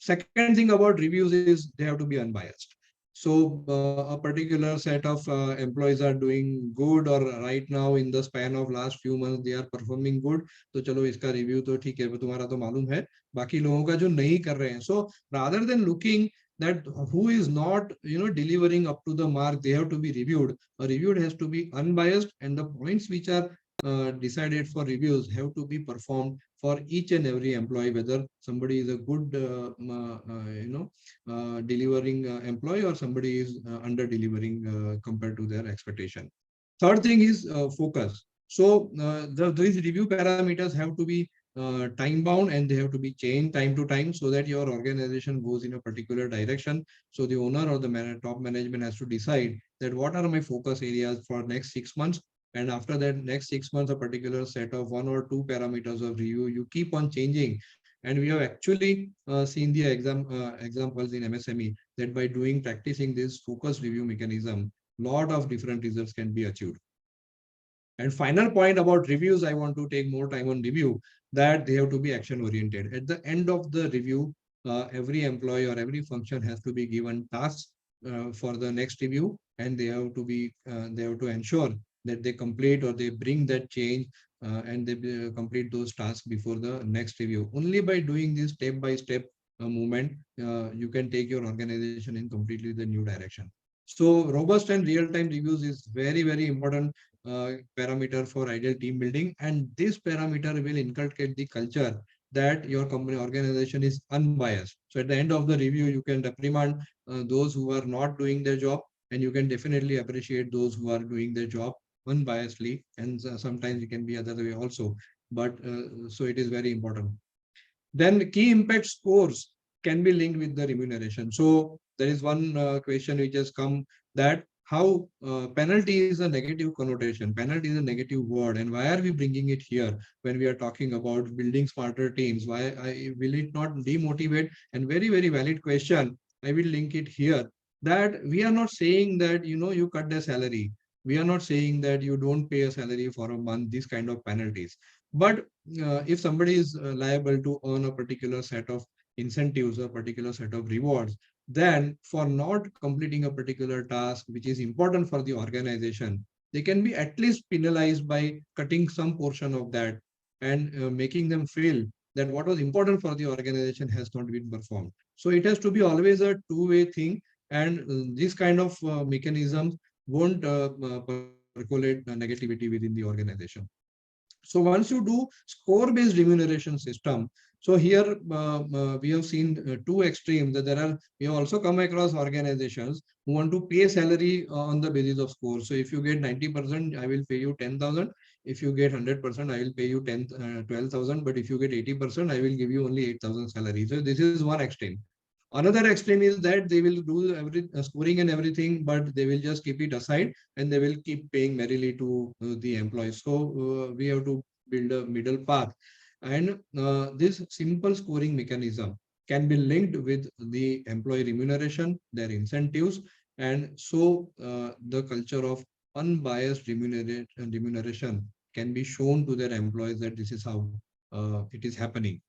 Second thing about reviews is they have to be unbiased. So a particular set of employees are doing good, or right now in the span of last few months they are performing good. तो चलो इसका review तो ठीक है, तुम्हारा तो मालूम है, बाकी लोगों का जो नहीं कर रहे हैं. So rather than looking that who is not delivering up to the mark, they have to be reviewed. A reviewed has to be unbiased, and the points which are decided for reviews have to be performed for each and every employee, whether somebody is a good delivering employee or somebody is under delivering compared to their expectation. Third thing is focus. So these review parameters have to be time bound, and they have to be changed time to time so that your organization goes in a particular direction. So the owner or the top management has to decide that what are my focus areas for next 6 months, and after that next 6 months a particular set of 1 or 2 parameters of review you keep on changing. And we have actually seen the examples in MSME that by practicing this focus review mechanism, lot of different results can be achieved. And final point about reviews, I want to take more time on review, that they have to be action oriented. At the end of the review, every employee or every function has to be given tasks for the next review, and they have to ensure that they complete or they bring that change and they complete those tasks before the next review. Only by doing this step by step movement, you can take your organization in completely the new direction. So robust and real-time reviews is very, very important parameter for ideal team building, and this parameter will inculcate the culture that your company organization is unbiased. So at the end of the review, you can reprimand those who are not doing their job, and you can definitely appreciate those who are doing their job unbiasedly, and sometimes it can be other way also. But so it is very important. Then key impact scores can be linked with the remuneration. So there is one question which has come, that how penalty is a negative connotation. Penalty is a negative word, and why are we bringing it here when we are talking about building smarter teams? Why will it not demotivate? And very, very valid question. I will link it here, that we are not saying that you cut the salary. We are not saying that you don't pay a salary for a month. These kind of penalties. But if somebody is liable to earn a particular set of incentives or particular set of rewards, then for not completing a particular task which is important for the organization, they can be at least penalized by cutting some portion of that, and making them feel that what was important for the organization has not been performed. So it has to be always a two-way thing, and this kind of mechanisms won't percolate negativity within the organization. So once you do score-based remuneration system, so here we have seen two extremes, that we have also come across organizations who want to pay salary on the basis of score. So if you get 90%, I will pay you 10,000. If you get 100%, I will pay you 12,000. But if you get 80%, I will give you only 8,000 salary. So this is one extreme. Another extreme is that they will do scoring and everything, but they will just keep it aside, and they will keep paying merrily to the employees. So we have to build a middle path. And this simple scoring mechanism can be linked with the employee remuneration, their incentives, and so the culture of unbiased remuneration can be shown to their employees that this is how it is happening.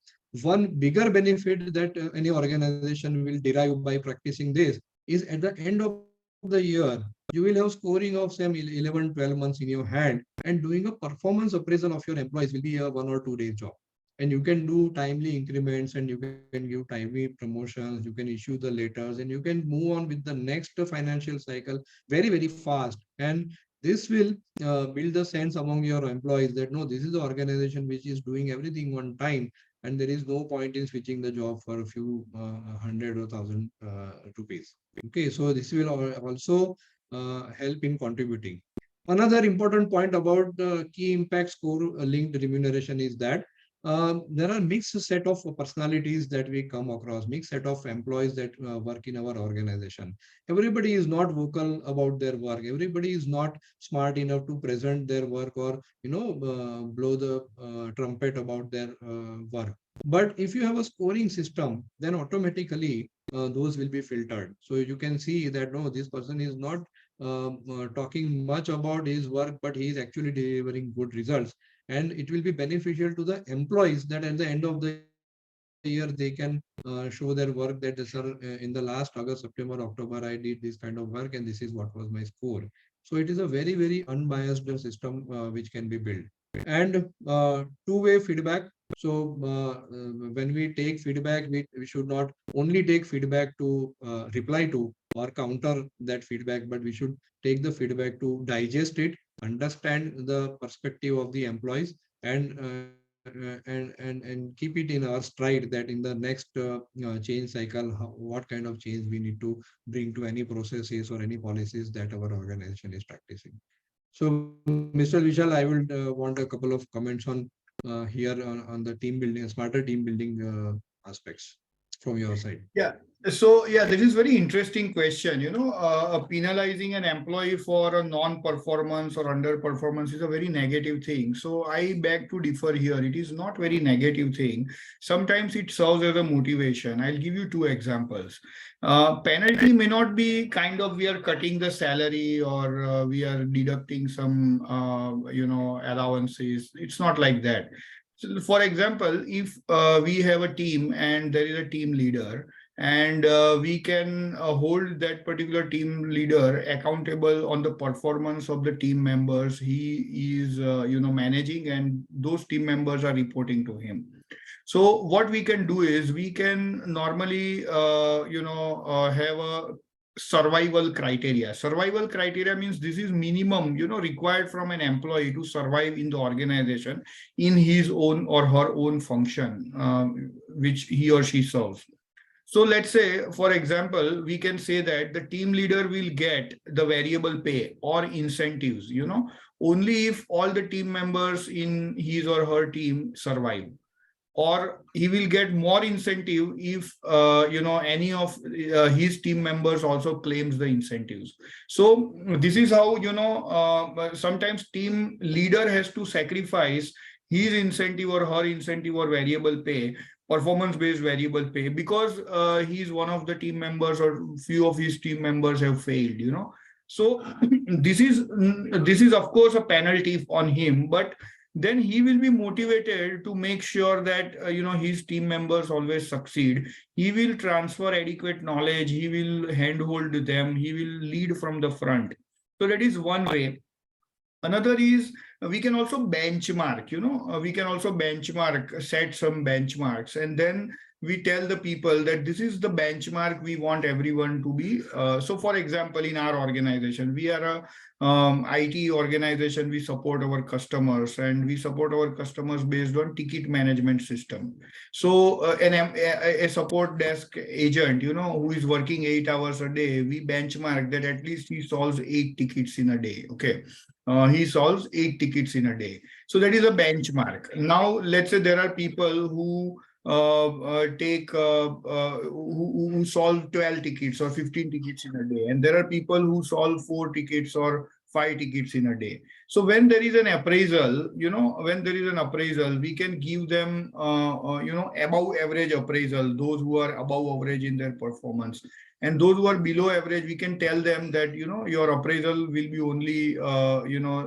One bigger benefit that any organization will derive by practicing this is at the end of the year, you will have scoring of say 11, 12 months in your hand, and doing a performance appraisal of your employees will be a 1 or 2 day job. And you can do timely increments, and you can give timely promotions, you can issue the letters, and you can move on with the next financial cycle very, very fast. And this will build the sense among your employees that no, this is the organization which is doing everything on time, and there is no point in switching the job for a few hundred or thousand rupees. Okay, so this will also help in contributing. Another important point about the key impact score linked remuneration is that there are mixed set of personalities that we come across, mixed set of employees that work in our organization. Everybody is not vocal about their work. Everybody is not smart enough to present their work, or blow the trumpet about their work. But if you have a scoring system, then automatically those will be filtered. So you can see that no, this person is not talking much about his work, but he is actually delivering good results. And it will be beneficial to the employees that at the end of the year they can show their work that sir, in the last August, September, October, I did this kind of work and this is what was my score. So it is a very, very unbiased system which can be built. And two-way feedback. So when we take feedback, we should not only take feedback to reply to or counter that feedback, but we should take the feedback to digest it, understand the perspective of the employees, and keep it in our stride that in the next change cycle, what kind of change we need to bring to any processes or any policies that our organization is practicing. So, Mr. Vishal, I would want a couple of comments on here on the team building, smarter team building aspects from your side. Yeah. So yeah, this is very interesting question. Penalizing an employee for a non-performance or underperformance is a very negative thing. So I beg to differ here. It is not very negative thing. Sometimes it serves as a motivation. I'll give you two examples. Penalty may not be kind of we are cutting the salary or we are deducting some allowances. It's not like that. So for example, if we have a team and there is a team leader, and we can hold that particular team leader accountable on the performance of the team members he is managing, and those team members are reporting to him. So what we can do is we can normally have a survival criteria means this is minimum required from an employee to survive in the organization in his own or her own function which he or she serves. So let's say, for example, we can say that the team leader will get the variable pay or incentives, only if all the team members in his or her team survive. Or he will get more incentive if any of his team members also claims the incentives. So this is how sometimes team leader has to sacrifice his incentive or her incentive or variable pay, performance based variable pay, because he is one of the team members or few of his team members have failed. So this is of course a penalty on him, but then he will be motivated to make sure that his team members always succeed. He will transfer adequate knowledge, he will handhold them, he will lead from the front. So that is one way. Another is we can also benchmark, we can also benchmark, set some benchmarks, and then we tell the people that this is the benchmark we want everyone to be. So for example, in our organization, we are a IT organization. We support our customers, and we support our customers based on ticket management system. So a support desk agent, who is working 8 hours a day, we benchmark that at least he solves 8 tickets in a day. Okay. He solves 8 tickets in a day. So that is a benchmark. Now, let's say there are people who who solve 12 tickets or 15 tickets in a day, and there are people who solve 4 tickets or 5 tickets in a day. So when there is an appraisal, we can give them above average appraisal, those who are above average in their performance. And those who are below average, we can tell them that your appraisal will be only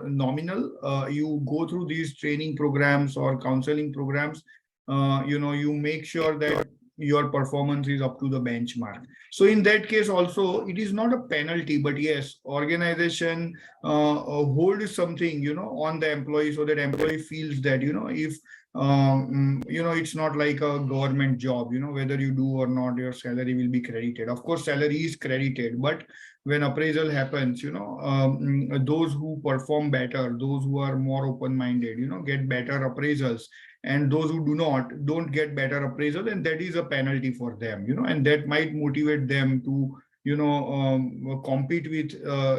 nominal. You go through these training programs or counseling programs. You make sure that your performance is up to the benchmark. So in that case also, it is not a penalty, but yes, organization holds something on the employee, so that employee feels that if it's not like a government job, whether you do or not, your salary will be credited. Of course, salary is credited, but when appraisal happens, those who perform better, those who are more open-minded, get better appraisals, and those who do not don't get better appraisal, and that is a penalty for them, and that might motivate them to compete with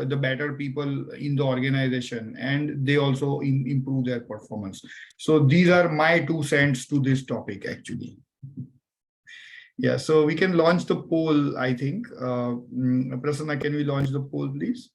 the better people in the organization, and they also improve their performance. So these are my 2 cents to this topic, actually. Yeah, so we can launch the poll, I think. Prasanna, can we launch the poll, please?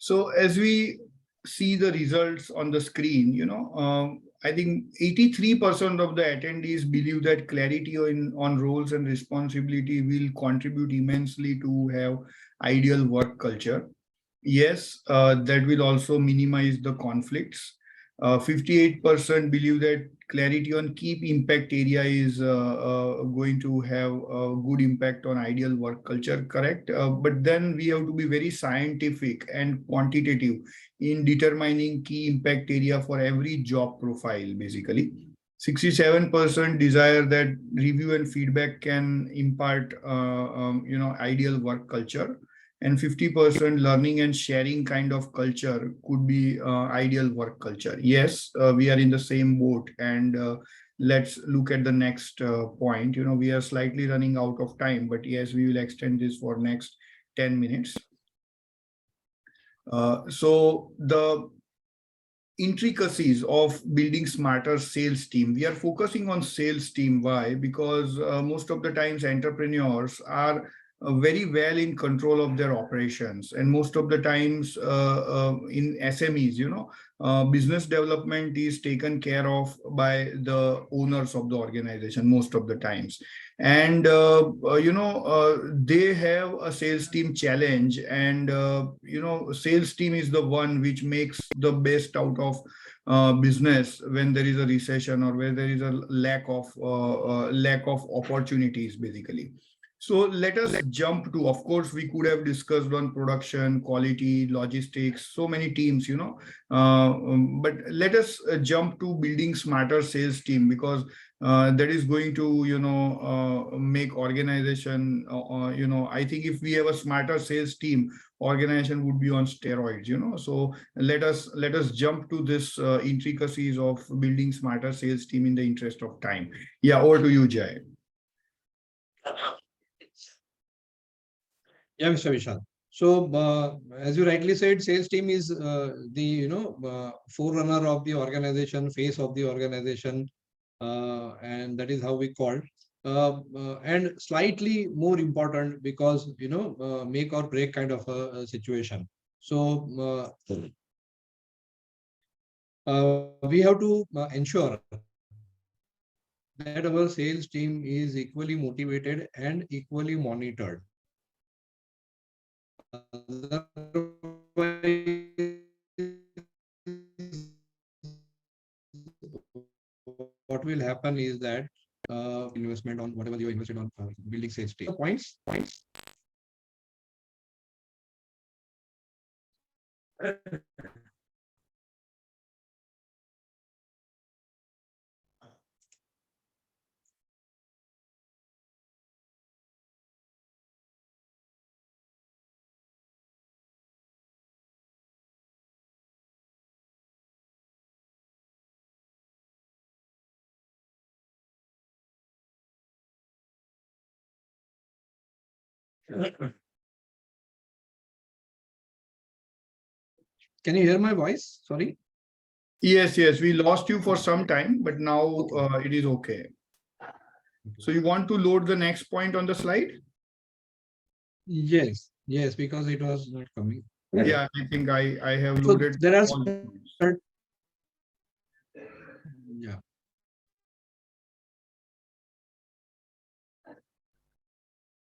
So as we see the results on the screen, I think 83% of the attendees believe that clarity on roles and responsibility will contribute immensely to have ideal work culture. Yes, that will also minimize the conflicts. 58% believe that clarity on key impact area is going to have a good impact on ideal work culture, correct? But then we have to be very scientific and quantitative in determining key impact area for every job profile, basically. 67% desire that review and feedback can impart, ideal work culture, and 50% learning and sharing kind of culture could be ideal work culture. Yes, we are in the same boat. And let's look at the next point. We are slightly running out of time, but yes, we will extend this for next 10 minutes. So the intricacies of building smarter sales team. We are focusing on sales team. Why? Because most of the times entrepreneurs are very well in control of their operations, and most of the times in SMEs, business development is taken care of by the owners of the organization most of the times. And they have a sales team challenge, and sales team is the one which makes the best out of business when there is a recession or where there is a lack of opportunities, basically. So let us jump to, of course, we could have discussed on production, quality, logistics, so many teams, but let us jump to building smarter sales team, because that is going to, make organization, I think if we have a smarter sales team, organization would be on steroids, So let us jump to this intricacies of building smarter sales team in the interest of time. Yeah, over to you, Jay. Yeah, Mr. Vishal. So, as you rightly said, sales team is the forerunner of the organization, face of the organization, and that is how we call. And slightly more important because make or break kind of a situation. So we have to ensure that our sales team is equally motivated and equally monitored. What will happen is that investment on whatever you invested on building sales team. Points. Can you hear my voice? Sorry. Yes, we lost you for some time, but now it is okay. So you want to load the next point on the slide? Yes, because it was not coming. Yeah, I think I have So loaded there are all the points. Yeah.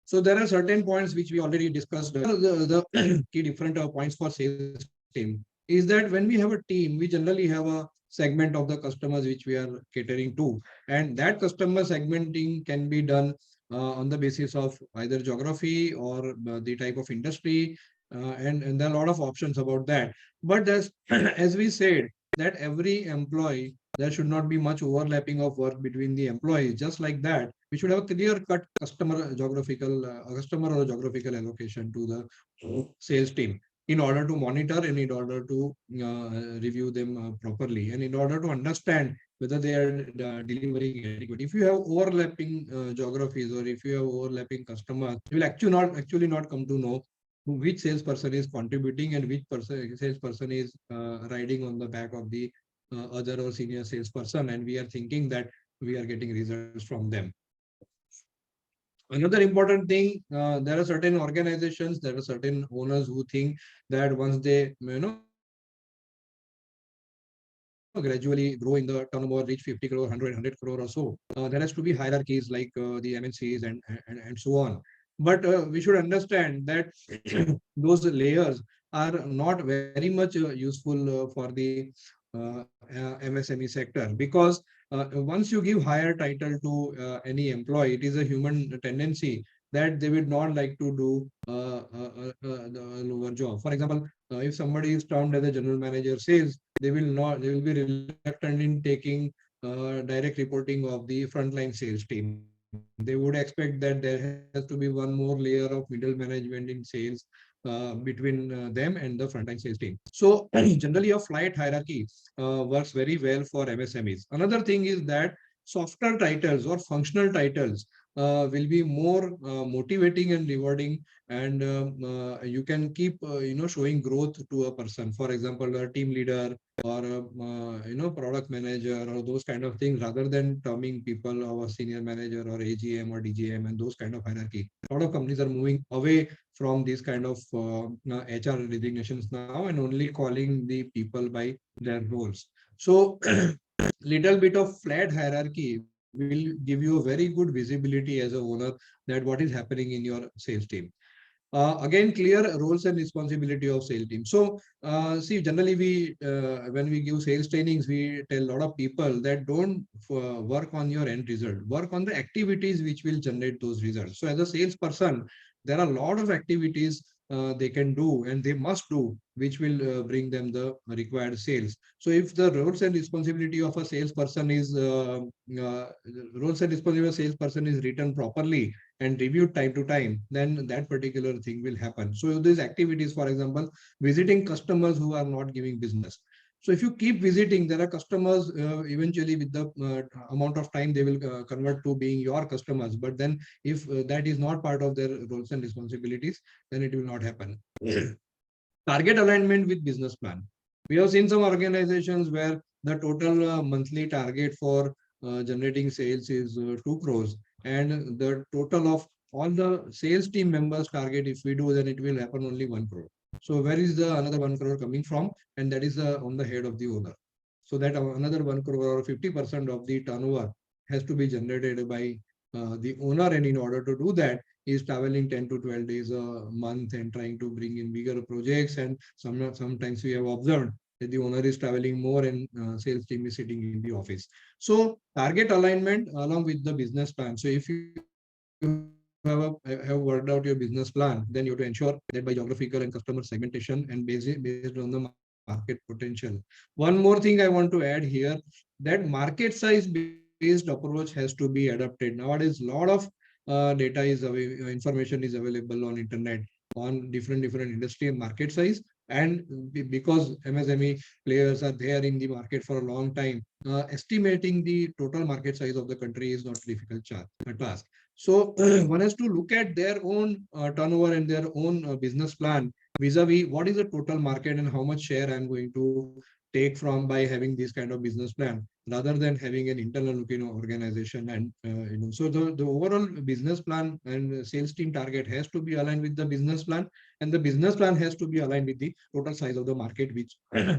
So there are certain points which we already discussed. The key different points for sales team is that when we have a team, we generally have a segment of the customers which we are catering to, and that customer segmenting can be done on the basis of either geography or the type of industry, and there are a lot of options about that. But as as we said, that every employee, there should not be much overlapping of work between the employees. Just like that, we should have a clear-cut customer or geographical allocation to the sales team in order to monitor and in order to review them properly and in order to understand whether they are delivering adequate. If you have overlapping geographies or if you have overlapping customers, you will actually not come to know which salesperson is contributing and which salesperson is riding on the back of the other or senior salesperson, and we are thinking that we are getting results from them. Another important thing, there are certain organizations, there are certain owners who think that once they, gradually grow in the turnover, reach 50 crore, 100 crore or so, there has to be hierarchies like the MNCs and so on. But we should understand that those layers are not very much useful for the MSME sector, because once you give higher title to any employee, it is a human tendency that they would not like to do the lower job. For example, if somebody is termed as a general manager sales, they will be reluctant in taking direct reporting of the frontline sales team. They would expect that there has to be one more layer of middle management in sales between them and the frontline sales team. So generally, a flight hierarchy works very well for MSMEs. Another thing is that softer titles or functional titles will be more motivating and rewarding, and you can keep showing growth to a person. For example, a team leader or a product manager or those kind of things, rather than terming people our senior manager or AGM or DGM and those kind of hierarchy. A lot of companies are moving away from these kind of HR designations now and only calling the people by their roles. So little bit of flat hierarchy will give you a very good visibility as a owner that what is happening in your sales team. Again, clear roles and responsibility of sales team. So see, generally when we give sales trainings, we tell a lot of people that don't work on your end result, work on the activities which will generate those results. So as a salesperson, there are a lot of activities they can do and they must do, which will bring them the required sales. So if the roles and responsibility of a salesperson is roles and responsibility of a salesperson is written properly and reviewed time to time, then that particular thing will happen. So these activities, for example, visiting customers who are not giving business. So if you keep visiting, there are customers eventually with the amount of time they will convert to being your customers. But then if that is not part of their roles and responsibilities, then it will not happen. Target alignment with business plan. We have seen some organizations where the total monthly target for generating sales is 2 crores, and the total of all the sales team members target, if we do, then it will happen only 1 crore. So where is the another 1 crore coming from? And that is on the head of the owner. So that another 1 crore or 50% of the turnover has to be generated by the owner, and in order to do that, is traveling 10 to 12 days a month and trying to bring in bigger projects. And sometimes we have observed that the owner is traveling more and sales team is sitting in the office. So target alignment along with the business plan. So if you have worked out your business plan, then you have to ensure that by geographical and customer segmentation and based on the market potential. One more thing I want to add here, that market size based approach has to be adopted. Nowadays, a lot of information is available on internet on different industry and market size. And because MSME players are there in the market for a long time, estimating the total market size of the country is not a difficult task. So one has to look at their own turnover and their own business plan vis-a-vis what is the total market and how much share I'm going to take from by having this kind of business plan, rather than having an internal organization. And so the overall business plan and sales team target has to be aligned with the business plan, and the business plan has to be aligned with the total size of the market which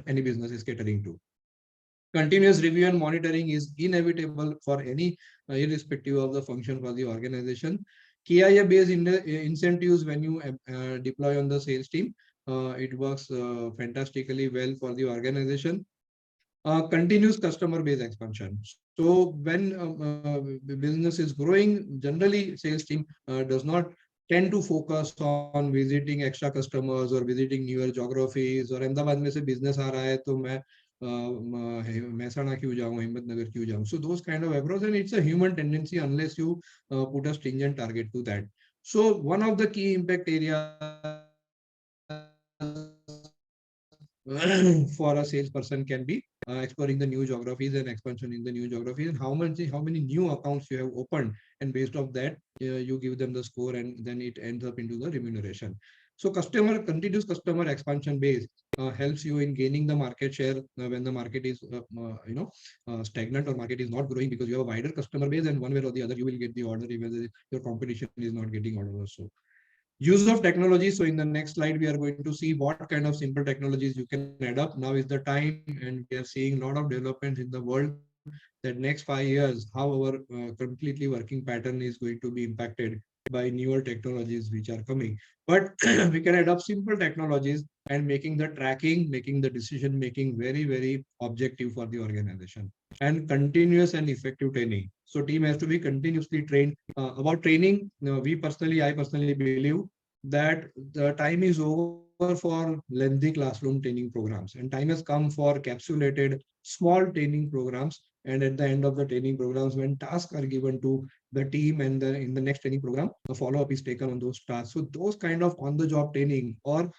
any business is catering to. Continuous review and monitoring is inevitable for any, irrespective of the function for the organization. KIA based incentives when you deploy on the sales team, it works fantastically well for the organization. Continuous customer base expansion. So when business is growing, generally sales team does not tend to focus on visiting extra customers or visiting newer geographies, or Ahmedabad में से business आ रहा है तो मैं महसाणा क्यों जाऊं, हिम्मतनगर क्यों जाऊं. So those kind of approach, and it's a human tendency unless you put a stringent target to that. So one of the key impact areas for a salesperson can be exploring the new geographies and expansion in the new geographies, and how many new accounts you have opened, and based off that you give them the score, and then it ends up into the remuneration. So continuous customer expansion base helps you in gaining the market share when the market is stagnant or market is not growing, because you have a wider customer base, and one way or the other you will get the order even if your competition is not getting order also. Use of technology. So in the next slide, we are going to see what kind of simple technologies you can adopt. Now is the time, and we are seeing a lot of developments in the world that next 5 years, how our completely working pattern is going to be impacted by newer technologies which are coming. But we can adopt simple technologies and making the tracking, making the decision making very, very objective for the organization, and continuous and effective training. So team has to be continuously trained. About training, I personally believe that the time is over for lengthy classroom training programs, and time has come for capsulated small training programs. And at the end of the training programs, when tasks are given to the team, and in the next training program, the follow-up is taken on those tasks. So those kind of on-the-job training or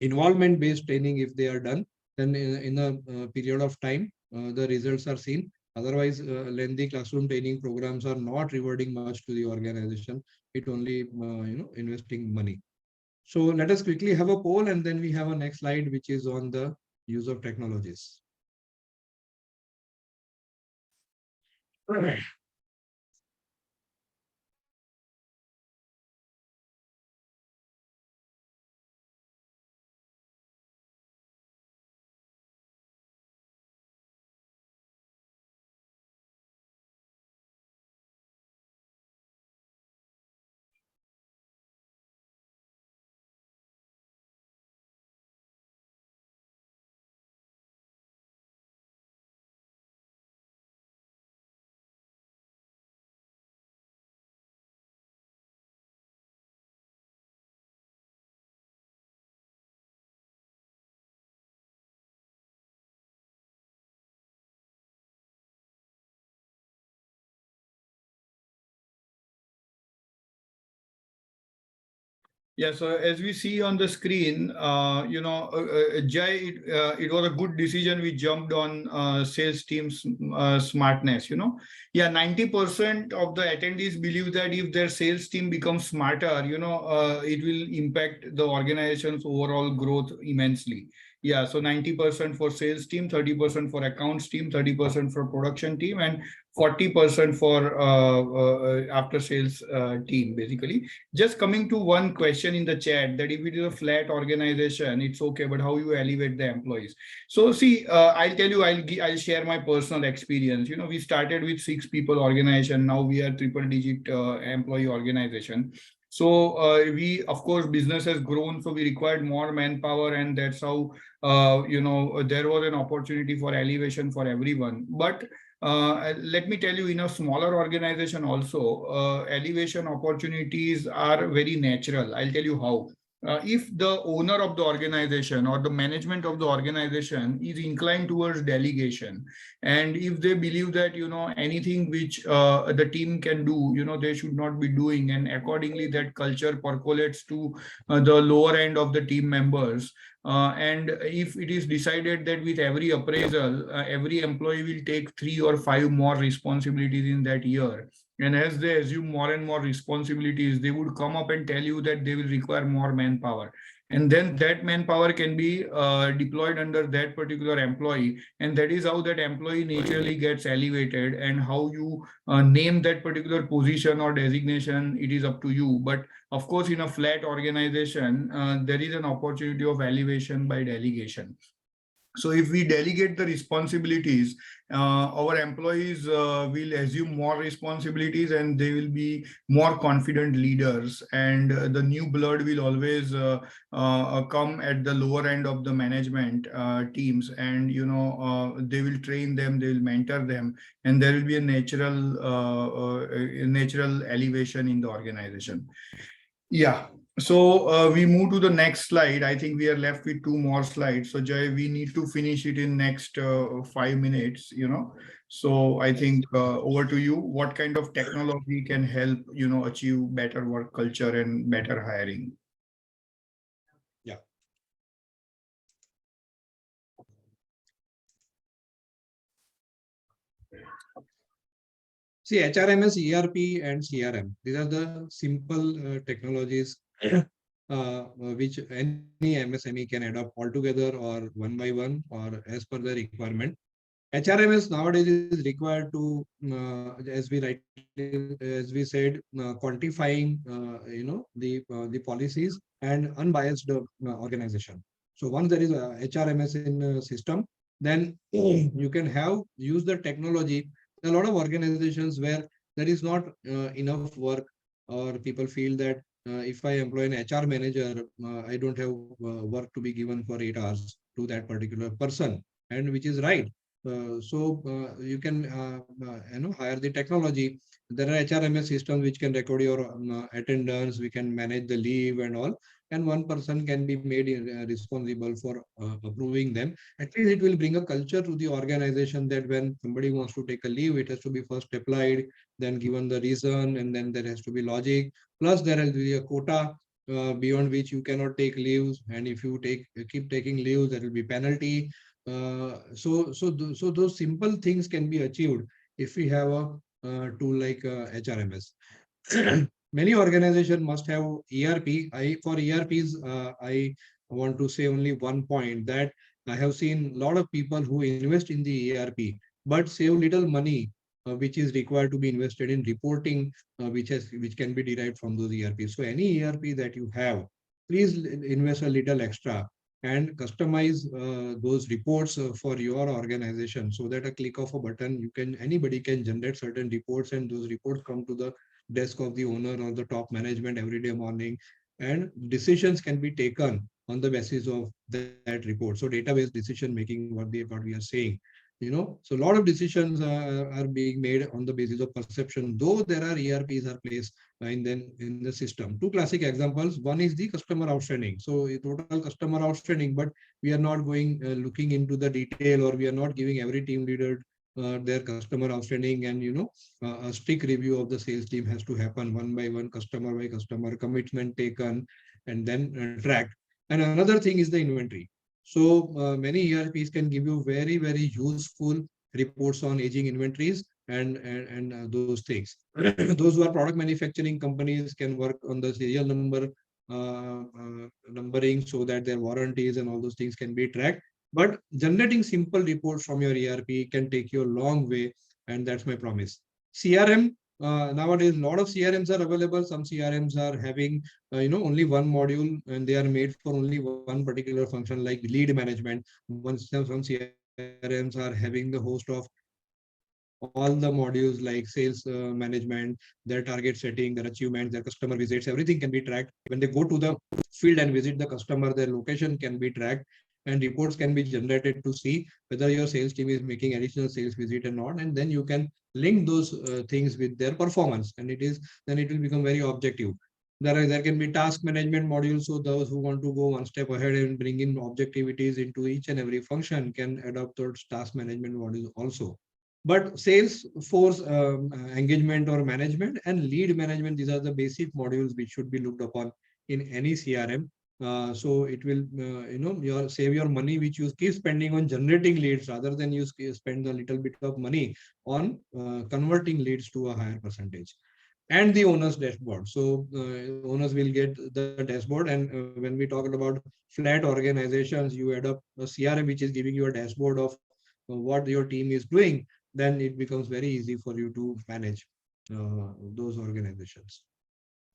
involvement-based training, if they are done, then in a period of time, the results are seen. Otherwise, lengthy classroom training programs are not rewarding much to the organization. It only, investing money. So let us quickly have a poll, and then we have a next slide, which is on the use of technologies. Yeah, so as we see on the screen, Jai, it was a good decision. We jumped on sales team's smartness, Yeah, 90% of the attendees believe that if their sales team becomes smarter, it will impact the organization's overall growth immensely. Yeah, so 90% for sales team, 30% for accounts team, 30% for production team, and 40% for after sales team, basically. Just coming to one question in the chat, that if it is a flat organization, it's okay, but how you elevate the employees? So see, I'll tell you, I'll share my personal experience. We started with 6 people organization. Now we are triple digit employee organization. So we, of course, business has grown, so we required more manpower, and that's how there was an opportunity for elevation for everyone. But let me tell you, in a smaller organization also, elevation opportunities are very natural. I'll tell you how. If the owner of the organization or the management of the organization is inclined towards delegation, and if they believe that anything which the team can do, they should not be doing, and accordingly that culture percolates to the lower end of the team members. And if it is decided that with every appraisal, every employee will take 3 or 5 more responsibilities in that year, and as they assume more and more responsibilities, they would come up and tell you that they will require more manpower. And then that manpower can be deployed under that particular employee. And that is how that employee naturally gets elevated. And how you name that particular position or designation, it is up to you. But of course, in a flat organization, there is an opportunity of elevation by delegation. So if we delegate the responsibilities, our employees will assume more responsibilities, and they will be more confident leaders. And the new blood will always come at the lower end of the management teams, and they will train them, they will mentor them, and there will be a natural elevation in the organization. Yeah. So we move to the next slide. I think we are left with 2 more slides. So Jay, we need to finish it in next 5 minutes, So I think over to you. What kind of technology can help, achieve better work culture and better hiring? Yeah. See, HRMS, ERP, and CRM. These are the simple technologies which any MSME can adopt altogether or one by one or as per the requirement. HRMS nowadays is required to, as we said, quantifying, the policies and unbiased organization. So once there is a HRMS in system, then you can have use the technology. There are a lot of organizations where there is not enough work, or people feel that if I employ an HR manager, I don't have work to be given for 8 hours to that particular person, and which is right. You can hire the technology. There are HRMS systems which can record your attendance. We can manage the leave and all, and one person can be made responsible for approving them. At least it will bring a culture to the organization that when somebody wants to take a leave, it has to be first applied, then given the reason, and then there has to be logic. Plus, there will be a quota beyond which you cannot take leaves, and if you keep taking leaves, there will be penalty. So those simple things can be achieved if we have a tool like HRMS. Many organizations must have ERP. For ERPs, I want to say only one point, that I have seen a lot of people who invest in the ERP but save little money, which is required to be invested in reporting, which can be derived from those ERPs. So any ERP that you have, please invest a little extra and customize those reports for your organization, so that a click of a button, anybody can generate certain reports, and those reports come to the desk of the owner or the top management every day morning, and decisions can be taken on the basis of that report. So database decision making, what we are saying, so a lot of decisions are being made on the basis of perception, though there are ERPs are placed in the system. Two classic examples. One is the customer outstanding. So a total customer outstanding, but we are not going looking into the detail, or we are not giving every team leader their customer outstanding, and a strict review of the sales team has to happen one by customer, commitment taken, and then tracked. And another thing is the inventory. So many ERPs can give you very, very useful reports on aging inventories and those things. Those who are product manufacturing companies can work on the serial number numbering, so that their warranties and all those things can be tracked. But generating simple reports from your ERP can take you a long way, and that's my promise. CRM. Nowadays, a lot of CRMs are available. Some CRMs are having only one module, and they are made for only one particular function, like lead management. Some CRMs are having the host of all the modules like sales management, their target setting, their achievements, their customer visits, everything can be tracked. When they go to the field and visit the customer, their location can be tracked, and reports can be generated to see whether your sales team is making additional sales visit or not. And then you can link those things with their performance, and then it will become very objective. There can be task management modules. So those who want to go one step ahead and bring in objectivities into each and every function can adopt those task management modules also. But sales force engagement or management and lead management, these are the basic modules which should be looked upon in any CRM. So it will, save your money, which you keep spending on generating leads, rather than you spend a little bit of money on converting leads to a higher percentage. And the owner's dashboard. So owners will get the dashboard. And when we talk about flat organizations, you add up a CRM which is giving you a dashboard of what your team is doing, then it becomes very easy for you to manage those organizations.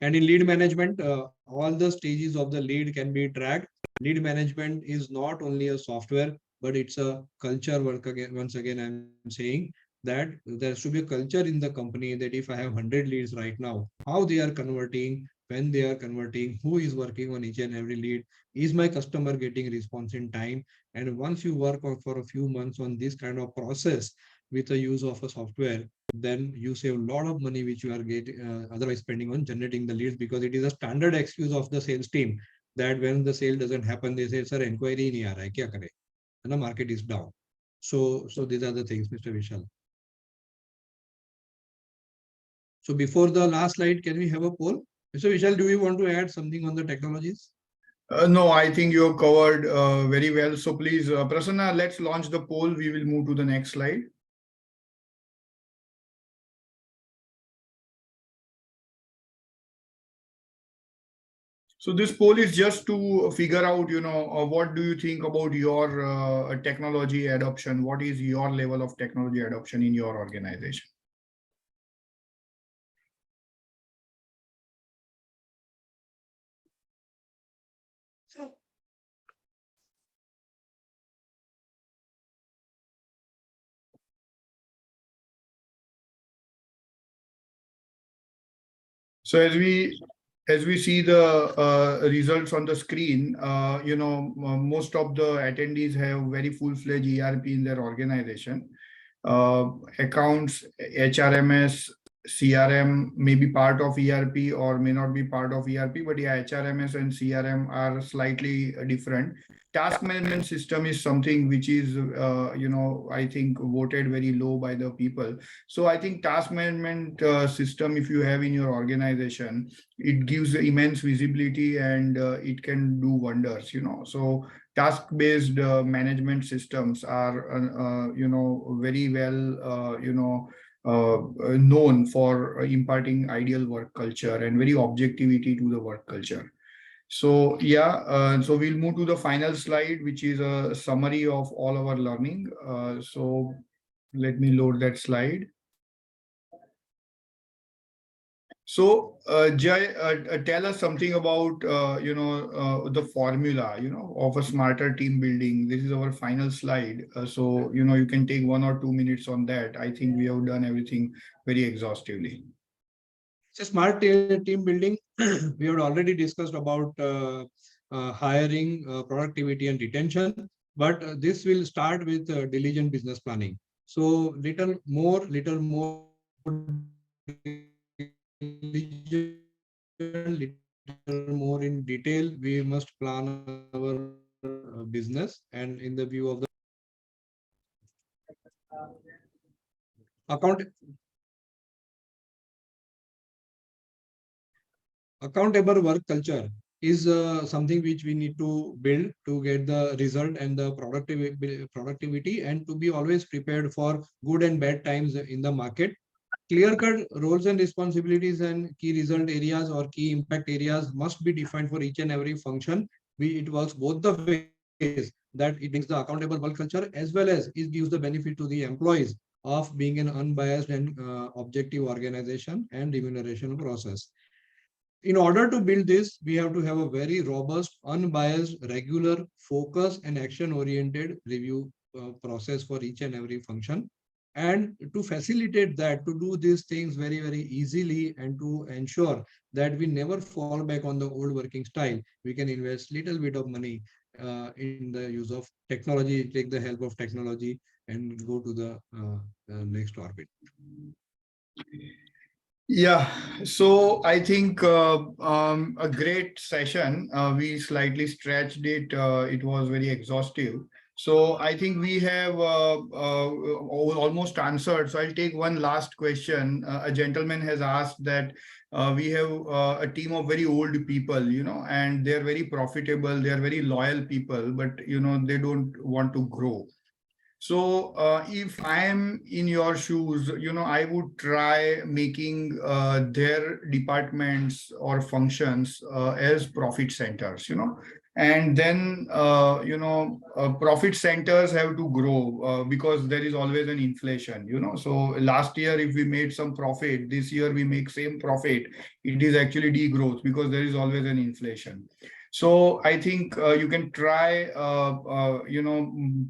And in lead management, all the stages of the lead can be tracked. Lead management is not only a software, but it's a culture work. Once again, I'm saying that there should be a culture in the company, that if I have 100 leads right now, how they are converting, when they are converting, who is working on each and every lead, is my customer getting response in time? And once you work on for a few months on this kind of process with the use of a software, then you save a lot of money which you are getting otherwise spending on generating the leads. Because it is a standard excuse of the sales team that when the sale doesn't happen, they say, sir, inquiry nahi aa raha hai, kya kare, and the market is down. So these are the things, Mr. Vishal. So before the last slide, can we have a poll? Mr. Vishal, do you want to add something on the technologies? No, I think you have covered very well. So please, Prasanna, let's launch the poll. We will move to the next slide. So this poll is just to figure out, what do you think about your technology adoption? What is your level of technology adoption in your organization? So as we see the results on the screen, most of the attendees have very full-fledged ERP in their organization. Accounts, HRMS, CRM may be part of ERP or may not be part of ERP, but yeah, HRMS and CRM are slightly different. Task management system is something which is, I think voted very low by the people. So I think task management system, if you have in your organization, it gives immense visibility and it can do wonders, So task-based management systems are, very well, known for imparting ideal work culture and very objectivity to the work culture. So yeah, so we'll move to the final slide, which is a summary of all our learning. So let me load that slide. So, Jai, tell us something about the formula of a smarter team building. This is our final slide. So you can take 1 or 2 minutes on that. I think we have done everything very exhaustively. So smart team building, we had already discussed about hiring, productivity and retention, but this will start with diligent business planning. So little more little more in detail, we must plan our business, and in the view of the accountable work culture is something which we need to build to get the result and the productivity, and to be always prepared for good and bad times in the market. Clear-cut roles and responsibilities and key result areas or key impact areas must be defined for each and every function. It works both the ways, that it brings the accountable work culture as well as it gives the benefit to the employees of being an unbiased and objective organization and remuneration process. In order to build this, we have to have a very robust, unbiased, regular, focus and action-oriented review process for each and every function. And to facilitate that, to do these things very, very easily and to ensure that we never fall back on the old working style, we can invest little bit of money in the use of technology, take the help of technology and go to the next orbit. Yeah, so I think a great session. We slightly stretched it. It was very exhaustive. So I think we have almost answered. So I'll take one last question. A gentleman has asked that we have a team of very old people, and they're very profitable. They're very loyal people, but, they don't want to grow. So if I am in your shoes, I would try making their departments or functions as profit centers, and then, profit centers have to grow because there is always an inflation, So last year, if we made some profit, this year we make same profit, it is actually degrowth because there is always an inflation. So I think you can try,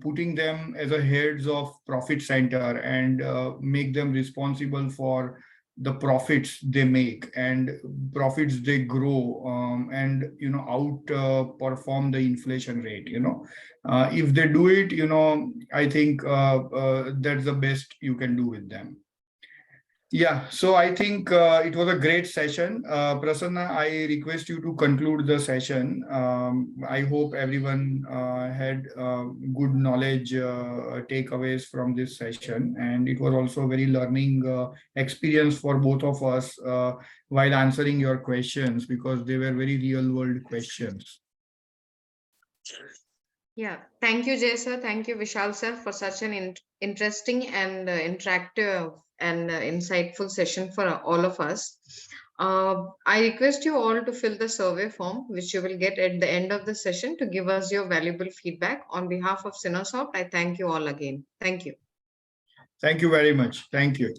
putting them as a heads of profit center and make them responsible for the profits they make and profits they grow, and outperform the inflation rate. If they do it, I think that's the best you can do with them. Yeah, so I think it was a great session. Prasanna, I request you to conclude the session. I hope everyone had good knowledge takeaways from this session. And it was also a very learning experience for both of us while answering your questions, because they were very real world questions. Yeah, thank you, Jay sir. Thank you, Vishal sir, for such an interesting and interactive and insightful session for all of us. I request you all to fill the survey form, which you will get at the end of the session, to give us your valuable feedback. On behalf of Synosoft, I thank you all again. Thank you. Thank you very much. Thank you.